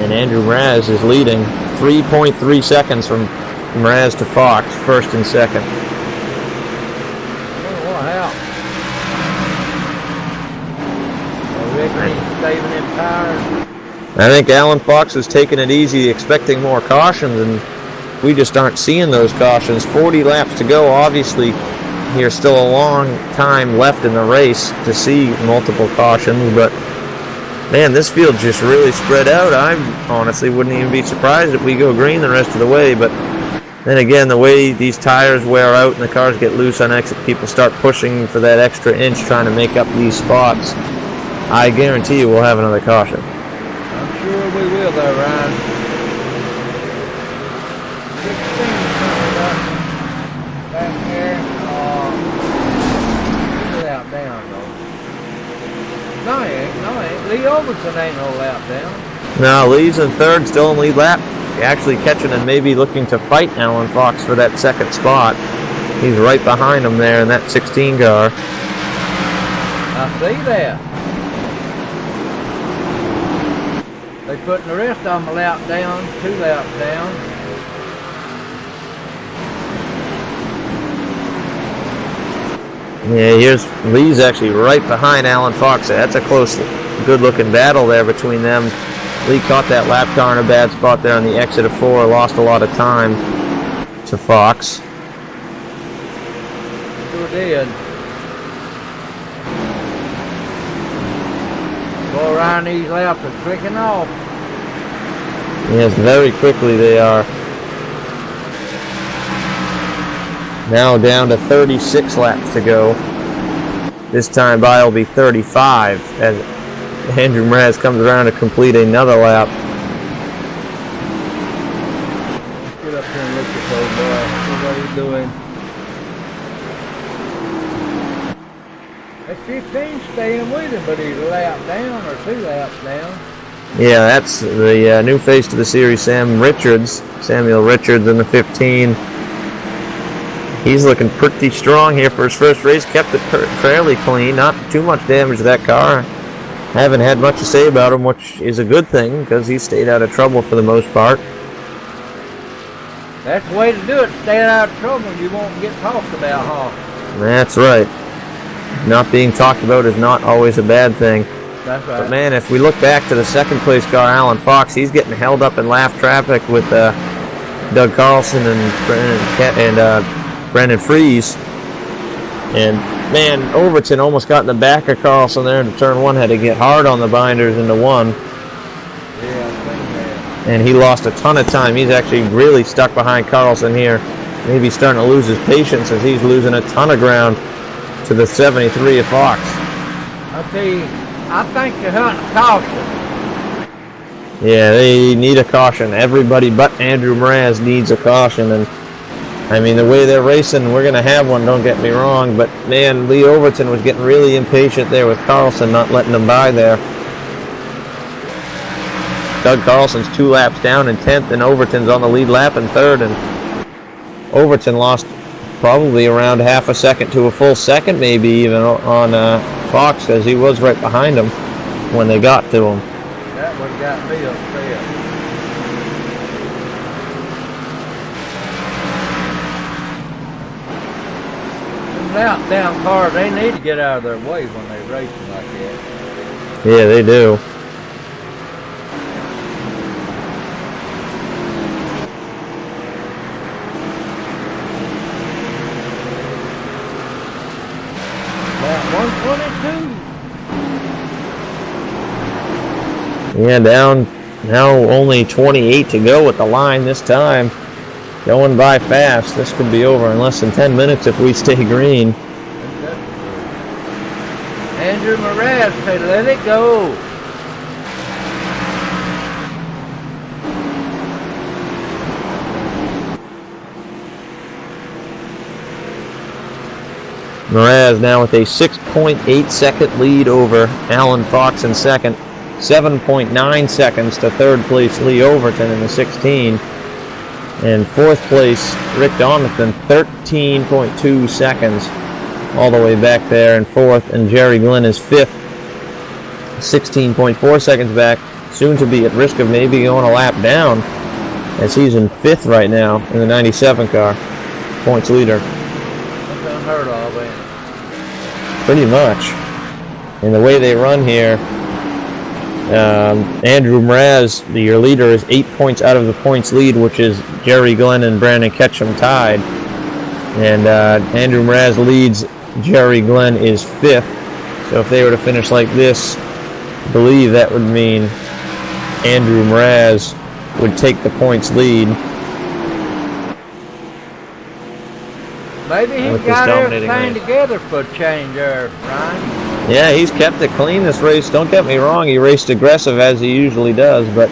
and Andrew Mraz is leading 3.3 seconds from Mraz to Fox, 1st and 2nd. What happened? Rick saving them tires. I think Alan Fox is taking it easy, expecting more cautions, and we just aren't seeing those cautions. 40 laps to go. Obviously, there's still a long time left in the race to see multiple cautions, but man, this field's just really spread out. I honestly wouldn't even be surprised if we go green the rest of the way, but then again, the way these tires wear out and the cars get loose on exit, people start pushing for that extra inch trying to make up these spots. I guarantee you we'll have another caution. I'm sure we will though, Ryan. 16 coming up back there. He's a lap down though. No, he ain't. Lee Overton ain't no lap down. Now Lee's in third, still in lead lap. Actually catching and maybe looking to fight Alan Fox for that second spot. He's right behind him there in that 16 car. I see that. They putting the rest of them a lap down, 2 laps down. Yeah, here's Lee's actually right behind Alan Fox. That's a close, good-looking battle there between them. Lee caught that lap car in a bad spot there on the exit of 4, lost a lot of time to Fox. Sure did. Go around these laps and clicking off. Yes, very quickly they are. Now down to 36 laps to go. This time by will be 35 as Andrew Mraz comes around to complete another lap. Get up here and look at this old boy. See what he's doing. That 15 staying with him, but he's a lap down or 2 laps down. Yeah, that's the new face to the series, Samuel Richards in the 15. He's looking pretty strong here for his first race. Kept it fairly clean, not too much damage to that car. Haven't had much to say about him, which is a good thing because he stayed out of trouble for the most part. That's the way to do it. Stay out of trouble and you won't get talked about, huh? That's right. Not being talked about is not always a bad thing. That's right. But man, if we look back to the second place car, Alan Fox, he's getting held up in lap traffic with Doug Carlson and Brendan Fries. And man, Overton almost got in the back of Carlson there into turn 1, had to get hard on the binders into 1. Yeah, I think that. And he lost a ton of time. He's actually really stuck behind Carlson here. Maybe starting to lose his patience as he's losing a ton of ground to the 73 of Fox. I'll tell you, I think they're hunting a caution. Yeah, they need a caution. Everybody but Andrew Mraz needs a caution. And I mean, the way they're racing, we're going to have one, don't get me wrong. But man, Lee Overton was getting really impatient there with Carlson, not letting him by there. Doug Carlson's 2 laps down in 10th, and Overton's on the lead lap in 3rd. And Overton lost probably around half a second to a full second, maybe even on Fox, because he was right behind him when they got to him. That one got me upset. Them lap down cars, they need to get out of their way when they're racing like that. Yeah, they do. Lap 122. Yeah, down now only 28 to go at the line this time. Going by fast. This could be over in less than 10 minutes if we stay green. Andrew Mraz said, let it go. Mraz now with a 6.8 second lead over Alan Fox in second. 7.9 seconds to 3rd place Lee Overton in the 16. And 4th place Rick Donathan, 13.2 seconds all the way back there in 4th. And Jerry Glenn is 5th, 16.4 seconds back. Soon to be at risk of maybe going a lap down as he's in 5th right now in the 97 car. Points leader. That's unheard of, ain't it? Pretty much. And the way they run here, Andrew Mraz, your leader, is 8 points out of the points lead, which is Jerry Glenn and Brandon Ketchum tied. And Andrew Mraz leads. Jerry Glenn is 5th. So if they were to finish like this, I believe that would mean Andrew Mraz would take the points lead. Maybe he's got everything together for a change there, Ryan. Yeah, he's kept it clean this race. Don't get me wrong, he raced aggressive as he usually does, but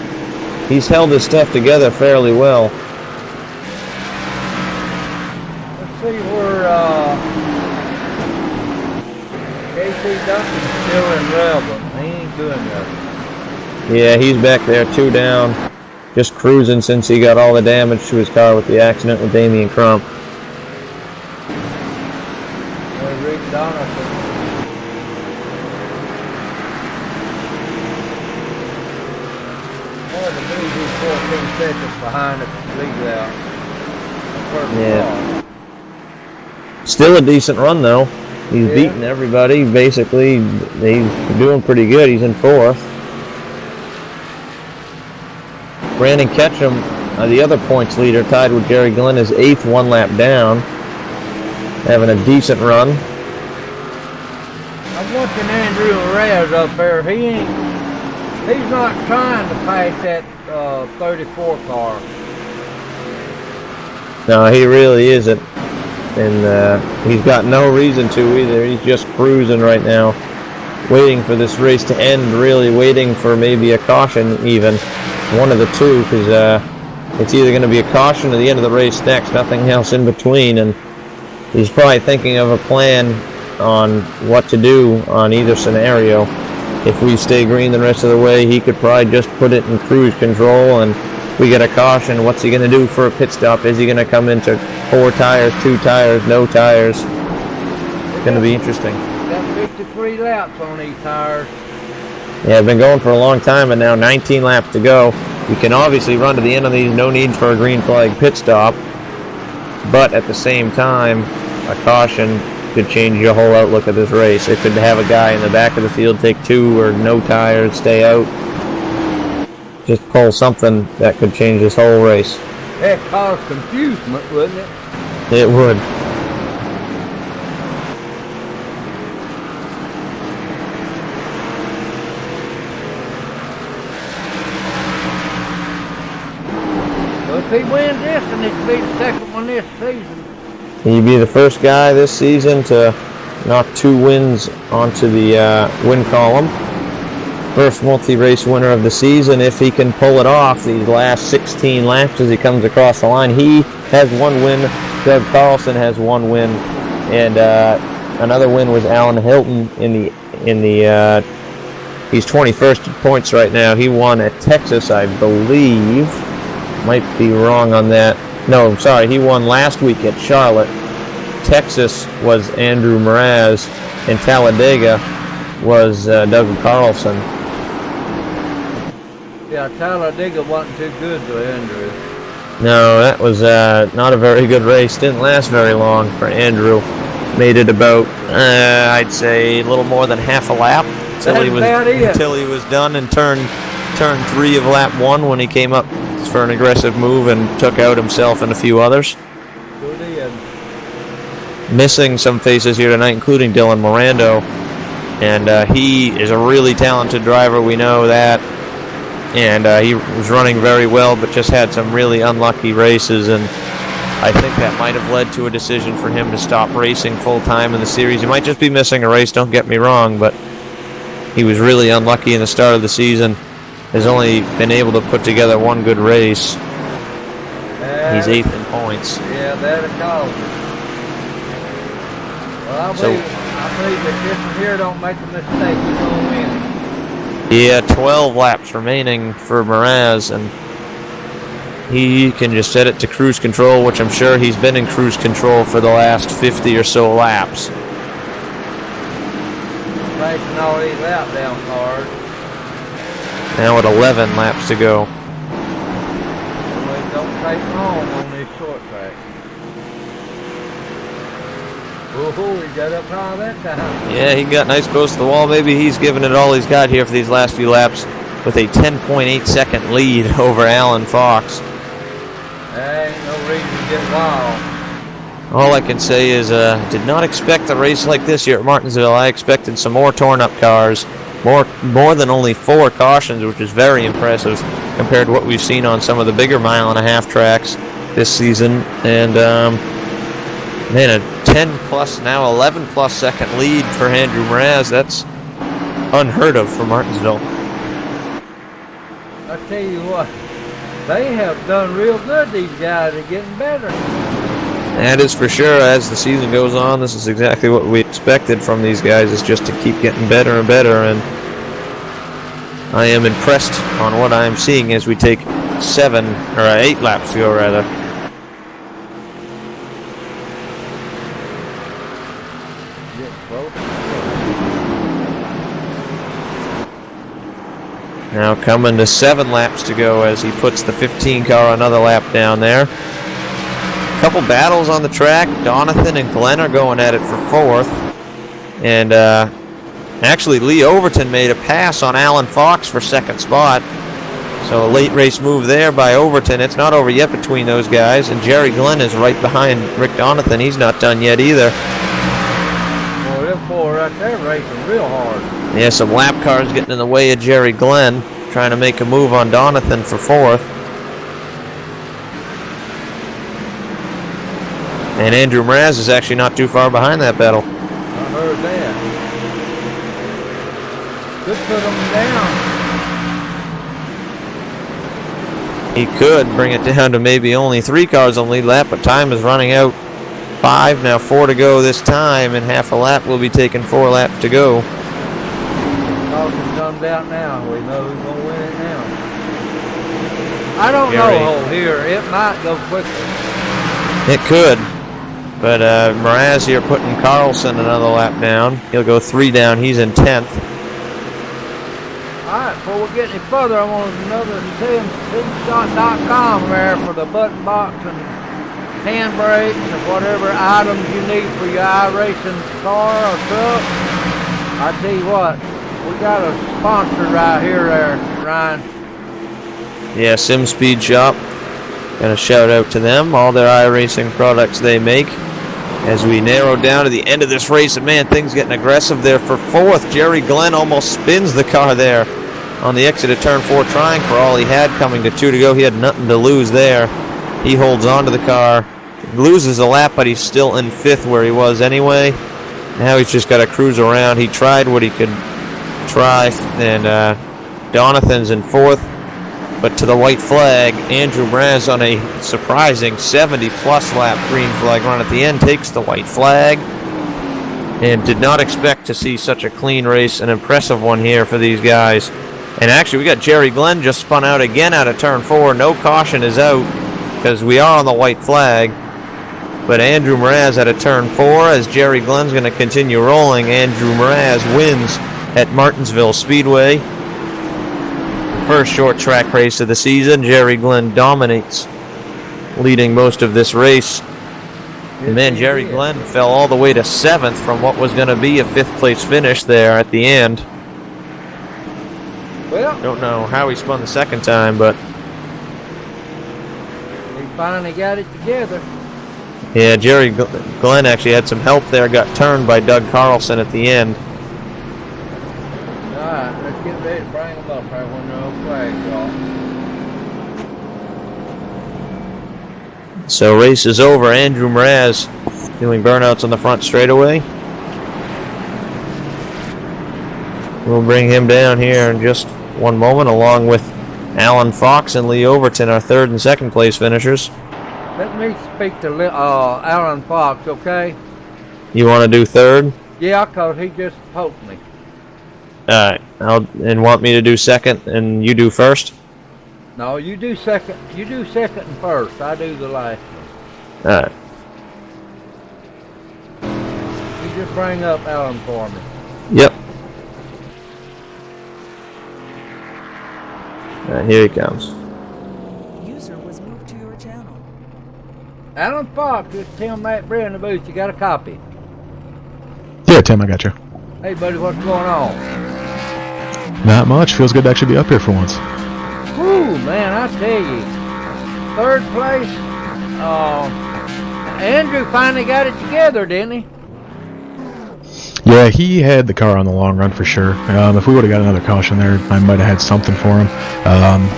he's held his stuff together fairly well. Let's see where Casey Duncan's still in Relevant. He ain't doing nothing. Yeah, he's back there, 2 down. Just cruising since he got all the damage to his car with the accident with Damian Crump. Rick Donaldson. Well, the news is 14 seconds behind the lead out. Yeah. Still a decent run, though. He's beating everybody, basically. He's doing pretty good. He's in 4th. Brandon Ketchum, the other points leader, tied with Gary Glenn, is 8th, 1 lap down. Having a decent run. I'm watching Andrew Reyes up there. He's not trying to pass that 34 car. No, he really isn't. And he's got no reason to either. He's just cruising right now, waiting for this race to end, really waiting for maybe a caution even. One of the two, because it's either going to be a caution or the end of the race next, nothing else in between. And he's probably thinking of a plan on what to do on either scenario. If we stay green the rest of the way, he could probably just put it in cruise control, and if we get a caution, what's he going to do for a pit stop? Is he going to come into 4 tires, 2 tires, no tires? It's going to be interesting. Got 53 laps on these tires. Yeah, I've been going for a long time, and now 19 laps to go. You can obviously run to the end of these, no need for a green flag pit stop, but at the same time, a caution could change your whole outlook of this race. It could have a guy in the back of the field take 2 or no tires, stay out. Just pull something that could change this whole race. That caused confusion, wouldn't it? It would. So if he wins this, and it could be the second one this season. He'd be the first guy this season to knock 2 wins onto the win column. First multi-race winner of the season if he can pull it off these last 16 laps as he comes across the line. He has 1 win. Doug Carlson has 1 win, and another win was Alan Hilton in the he's 21st in points right now. He won at Texas, I believe. Might be wrong on that. No, I'm sorry. He won last week at Charlotte. Texas was Andrew Mraz, and Talladega was Doug Carlson. Yeah, Talladega wasn't too good to Andrew. No, that was not a very good race. Didn't last very long for Andrew. Made it about, I'd say, a little more than half a lap until he was done and turn 3 of lap 1 when he came up for an aggressive move and took out himself and a few others. Good end. Missing some faces here tonight, including Dylan Morando. And he is a really talented driver, we know that. And he was running very well, but just had some really unlucky races. And I think that might have led to a decision for him to stop racing full-time in the series. He might just be missing a race, don't get me wrong, but he was really unlucky in the start of the season. Has only been able to put together 1 good race. He's 8th in points. Yeah, that'll cause it. Well, I believe that this one here don't make a mistake, he's going to win. Yeah, 12 laps remaining for Mraz, and he can just set it to cruise control, which I'm sure he's been in cruise control for the last 50 or so laps. Making all these lap down cars. Now at 11 laps to go. Well, it don't take long on this short track. Oh, he got up high that time. Yeah, he got nice close to the wall. Maybe he's given it all he's got here for these last few laps with a 10.8 second lead over Alan Fox. There ain't no reason to get wild. All I can say is did not expect a race like this here at Martinsville. I expected some more torn up cars. More than only 4 cautions, which is very impressive compared to what we've seen on some of the bigger 1.5-mile tracks this season. And man, a 10-plus, now 11-plus second lead for Andrew Mraz. That's unheard of for Martinsville. I tell you what, they have done real good. These guys are getting better. That is for sure. As the season goes on, this is exactly what we expected from these guys, is just to keep getting better and better. And I am impressed on what I am seeing as we take 8 laps to go rather. Now coming to 7 laps to go as he puts the 15 car another lap down there. Couple battles on the track. Donathan and Glenn are going at it for 4th. And actually Lee Overton made a pass on Alan Fox for 2nd spot. So a late race move there by Overton. It's not over yet between those guys. And Jerry Glenn is right behind Rick Donathan. He's not done yet either. Well, them four right there racing real hard. Yeah, some lap cars getting in the way of Jerry Glenn, trying to make a move on Donathan for 4th. And Andrew Mraz is actually not too far behind that battle. I heard that. Could put him down. He could bring it down to maybe only 3 cars on lead lap, but time is running out. 5, now 4 to go this time, and half a lap will be taking 4 laps to go. Caution comes out now. We know who's going to win it now. I don't know here. It might go quicker. It could. But Mraz here putting Carlson another lap down. He'll go 3 down. He's in 10th. All right, before we get any further, I want another simshot.com there for the button box and handbrakes and whatever items you need for your iRacing car or truck. I tell you what, we got a sponsor right here there, Ryan. Yeah, Sim Speed Shop. Gonna shout out to them, all their iRacing products they make. As we narrow down to the end of this race, and man, things getting aggressive there for 4th. Jerry Glenn almost spins the car there on the exit of turn 4, trying for all he had coming to 2 to go. He had nothing to lose there. He holds on to the car, loses a lap, but he's still in 5th where he was anyway. Now he's just got to cruise around. He tried what he could try, and Donathan's in 4th. But to the white flag, Andrew Mraz on a surprising 70-plus lap green flag run at the end takes the white flag. And did not expect to see such a clean race, an impressive one here for these guys. And actually, we got Jerry Glenn just spun out again out of turn 4. No caution is out because we are on the white flag. But Andrew Mraz out of turn 4 as Jerry Glenn's going to continue rolling. Andrew Mraz wins at Martinsville Speedway. First short track race of the season. Jerry Glenn dominates, leading most of this race. And then Jerry Glenn fell all the way to 7th from what was going to be a 5th place finish there at the end. Well, don't know how he spun the second time, but he finally got it together. Yeah, Jerry Glenn actually had some help there, got turned by Doug Carlson at the end. Alright, let's get ready to bring them up right when they're on flag, y'all. So race is over. Andrew Mraz doing burnouts on the front straightaway. We'll bring him down here in just one moment, along with Alan Fox and Lee Overton, our 3rd and 2nd place finishers. Let me speak to Alan Fox, okay? You want to do 3rd? Yeah, because he just poked me. Alright, and want me to do 2nd and you do 1st? No, you do 2nd. You do 2nd and 1st. I do the last one. Alright. You just bring up Alan for me. Yep. Alright, here he comes. User was moved to your channel. Alan Fox, just tell Matt Bray in the booth you got a copy. Yeah, Tim, I got you. Hey, buddy, what's going on? Not much. Feels good to actually be up here for once. Whew, man, I tell you. 3rd place. Andrew finally got it together, didn't he? Yeah, he had the car on the long run for sure. If we would have got another caution there, I might have had something for him.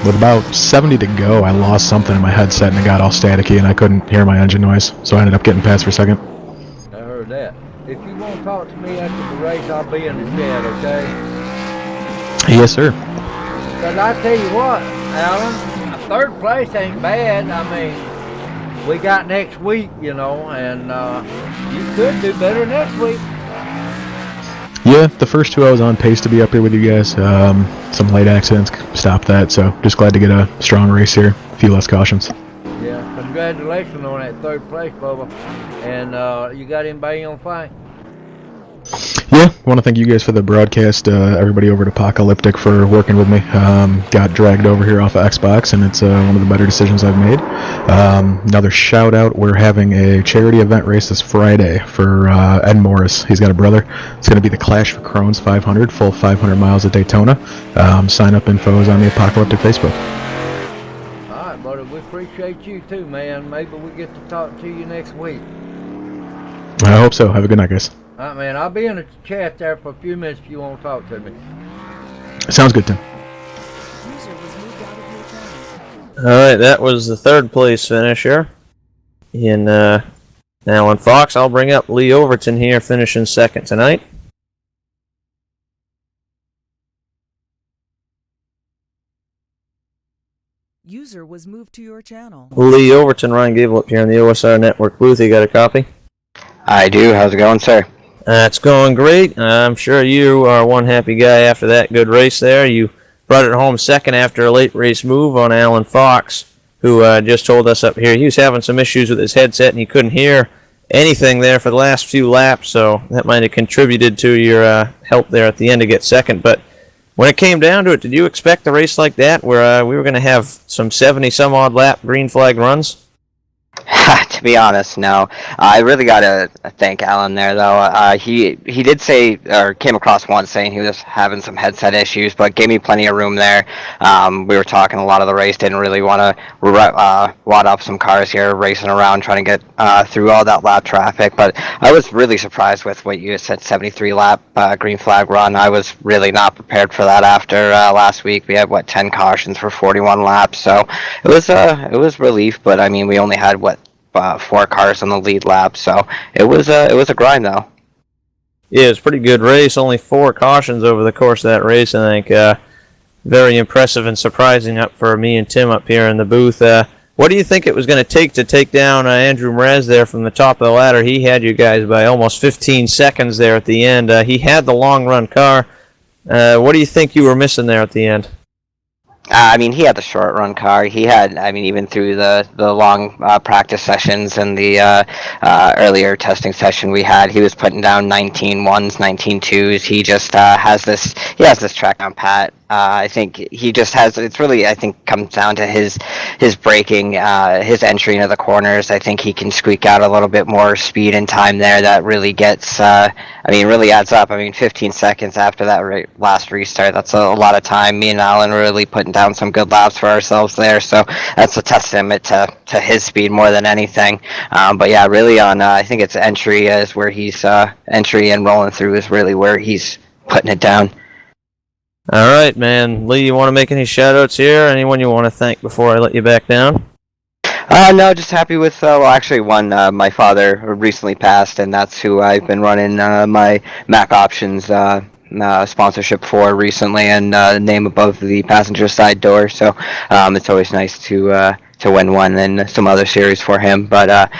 With about 70 to go, I lost something in my headset and it got all staticky and I couldn't hear my engine noise. So I ended up getting past for 2nd. I heard that. If you want to talk to me after the race, I'll be in the shed, okay? Yes, sir. Because I tell you what, Alan, 3rd place ain't bad. I mean, we got next week, you know, and you could do better next week. Yeah, the first two I was on pace to be up here with you guys. Some late accidents stopped that, so just glad to get a strong race here. A few less cautions. Yeah, congratulations on that third place, Bubba. And you got anybody on fire? Yeah, want to thank you guys for the broadcast. Everybody over at Apocalyptic for working with me. Got dragged over here off of Xbox, and it's one of the better decisions I've made. Another shout out: we're having a charity event race this Friday for Ed Morris. He's got a brother. It's going to be the Clash for Crohn's 500, full 500 miles at Daytona. Sign up info is on the Apocalyptic Facebook. All right, brother. We appreciate you too, man. Maybe we get to talk to you next week. I hope so. Have a good night, guys. All right, man. I'll be in the chat there for a few minutes if you want to talk to me. Sounds good, Tim. User was moved out of your channel. Alright, that was the third place finisher. In Alan Fox, I'll bring up Lee Overton here, finishing second tonight. User was moved to your channel. Lee Overton, Ryan Gable up here in the OSR Network booth. You got a copy? I do. How's it going, sir? It's going great. I'm sure you are one happy guy after that good race there. You brought it home second after a late race move on Alan Fox, who just told us up here he was having some issues with his headset and he couldn't hear anything there for the last few laps, so that might have contributed to your help there at the end to get second. But when it came down to it, did you expect a race like that where we were going to have some 70-some-odd lap green flag runs? To be honest, no. I really gotta thank Alan there, though. He did say, or came across once saying he was having some headset issues, but gave me plenty of room there. We were talking a lot of the race, didn't really want to wad up some cars here, racing around, trying to get through all that lap traffic. But I was really surprised with what you said, 73-lap green flag run. I was really not prepared for that after last week. We had, 10 cautions for 41 laps, so it was relief, but I mean, we only had, 4 cars on the lead lap, so it was a grind though. Yeah, it was a pretty good race. Only 4 cautions over the course of that race, I think. Very impressive and surprising up for me and Tim up here in the booth. What do you think it was going to take down Andrew Mrez there from the top of the ladder? He had you guys by almost 15 seconds there at the end. He had the long run car. What do you think you were missing there at the end? I mean, he had the short run car. He had, I mean, even through the long practice sessions and the earlier testing session we had, he was putting down 19-1s, 19-2s. He just has this track on pat. I think he just has. It's really, I think, comes down to his braking, his entry into the corners. I think he can squeak out a little bit more speed and time there. That really gets. Really adds up. 15 seconds after that last restart. That's a lot of time. Me and Alan really putting down some good laps for ourselves there. So that's a testament to his speed more than anything. But yeah, really on. I think it's entry is where he's entry and rolling through is really where he's putting it down. All right, man. Lee, you want to make any shout-outs here? Anyone you want to thank before I let you back down? No, just happy with, actually one, my father recently passed, and that's who I've been running my Mac Options sponsorship for recently, and name above the passenger side door, so it's always nice to win one and some other series for him. But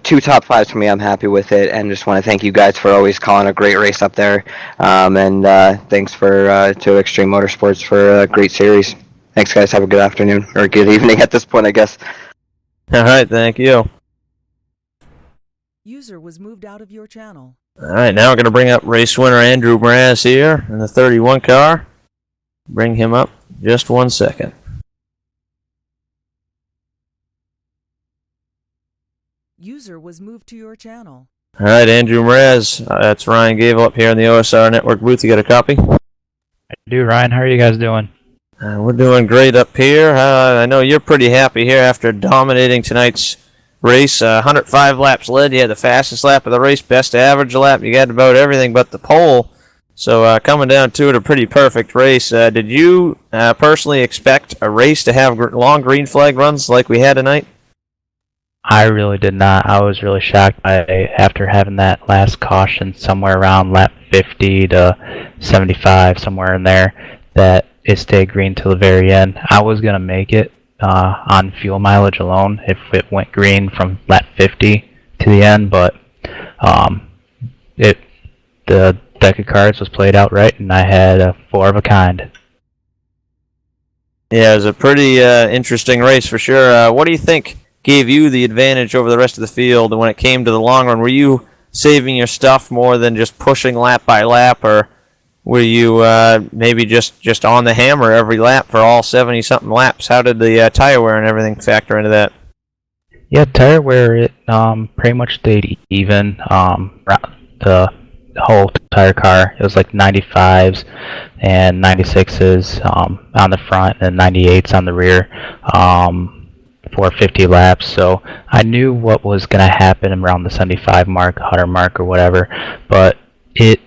2 top 5s for me, I'm happy with it, and just want to thank you guys for always calling a great race up there, and thanks to Extreme Motorsports for a great series. Thanks, guys. Have a good afternoon, or good evening at this point, I guess. All right, thank you. User was moved out of your channel. All right, now we're going to bring up race winner Andrew Mraz here in the 31 car. Bring him up just 1 second. User was moved to your channel. All right, Andrew Mraz. That's Ryan Gable up here in the OSR Network booth. You got a copy? I do, Ryan. How are you guys doing? We're doing great up here. I know you're pretty happy here after dominating tonight's race. 105 laps led. You had the fastest lap of the race, best average lap. You got about everything but the pole. So coming down to it, a pretty perfect race. Did you personally expect a race to have long green flag runs like we had tonight? I really did not. I was really shocked after having that last caution somewhere around lap 50 to 75, somewhere in there, that it stayed green till the very end. I was going to make it on fuel mileage alone if it went green from lap 50 to the end, but the deck of cards was played out right, and I had a 4 of a kind. Yeah, it was a pretty interesting race for sure. What do you think gave you the advantage over the rest of the field when it came to the long run? Were you saving your stuff more than just pushing lap by lap, or were you maybe just on the hammer every lap for all 70-something laps? How did the tire wear and everything factor into that? Yeah, tire wear, it pretty much stayed even. The whole tire car, it was like 95s and 96s on the front and 98s on the rear for 50 laps. So I knew what was going to happen around the 75 mark, 100 mark, or whatever, but it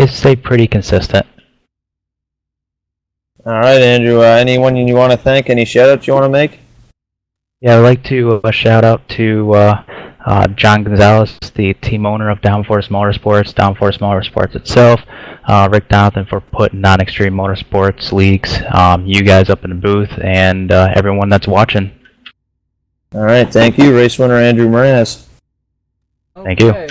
stayed pretty consistent. All right, Andrew. Anyone you want to thank? Any shout-outs you want to make? Yeah, I'd like to shout out to John Gonzalez, the team owner of Downforce Motorsports itself, Rick Donovan for putting on Extreme Motorsports leagues, you guys up in the booth, and everyone that's watching. All right, thank you, race winner Andrew Moraz. Thank you. Okay.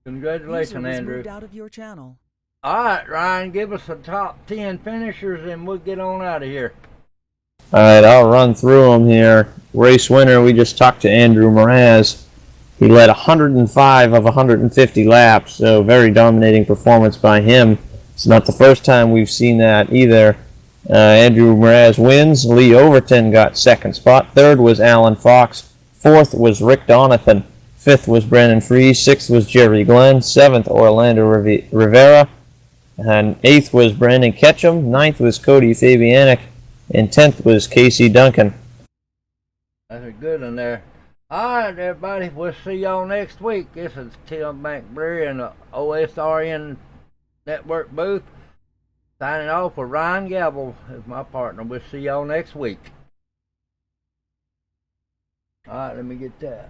Congratulations, User was Andrew. moved out of your channel. All right, Ryan, give us the top 10 finishers, and we'll get on out of here. All right, I'll run through them here. Race winner, we just talked to Andrew Moraz. He led 105 of 150 laps, so very dominating performance by him. It's not the first time we've seen that either. Andrew Moraz wins. Lee Overton got second spot. Third was Alan Fox. Fourth was Rick Donathan. Fifth was Brandon Fries. Sixth was Jerry Glenn. Seventh, Orlando Rivera. And eighth was Brandon Ketchum. Ninth was Cody Fabianic. And 10th was Casey Duncan. That's a good one there. All right, everybody. We'll see y'all next week. This is Tim McBreary in the OSRN Network booth. Signing off with Ryan Gabble as my partner. We'll see y'all next week. All right, let me get that.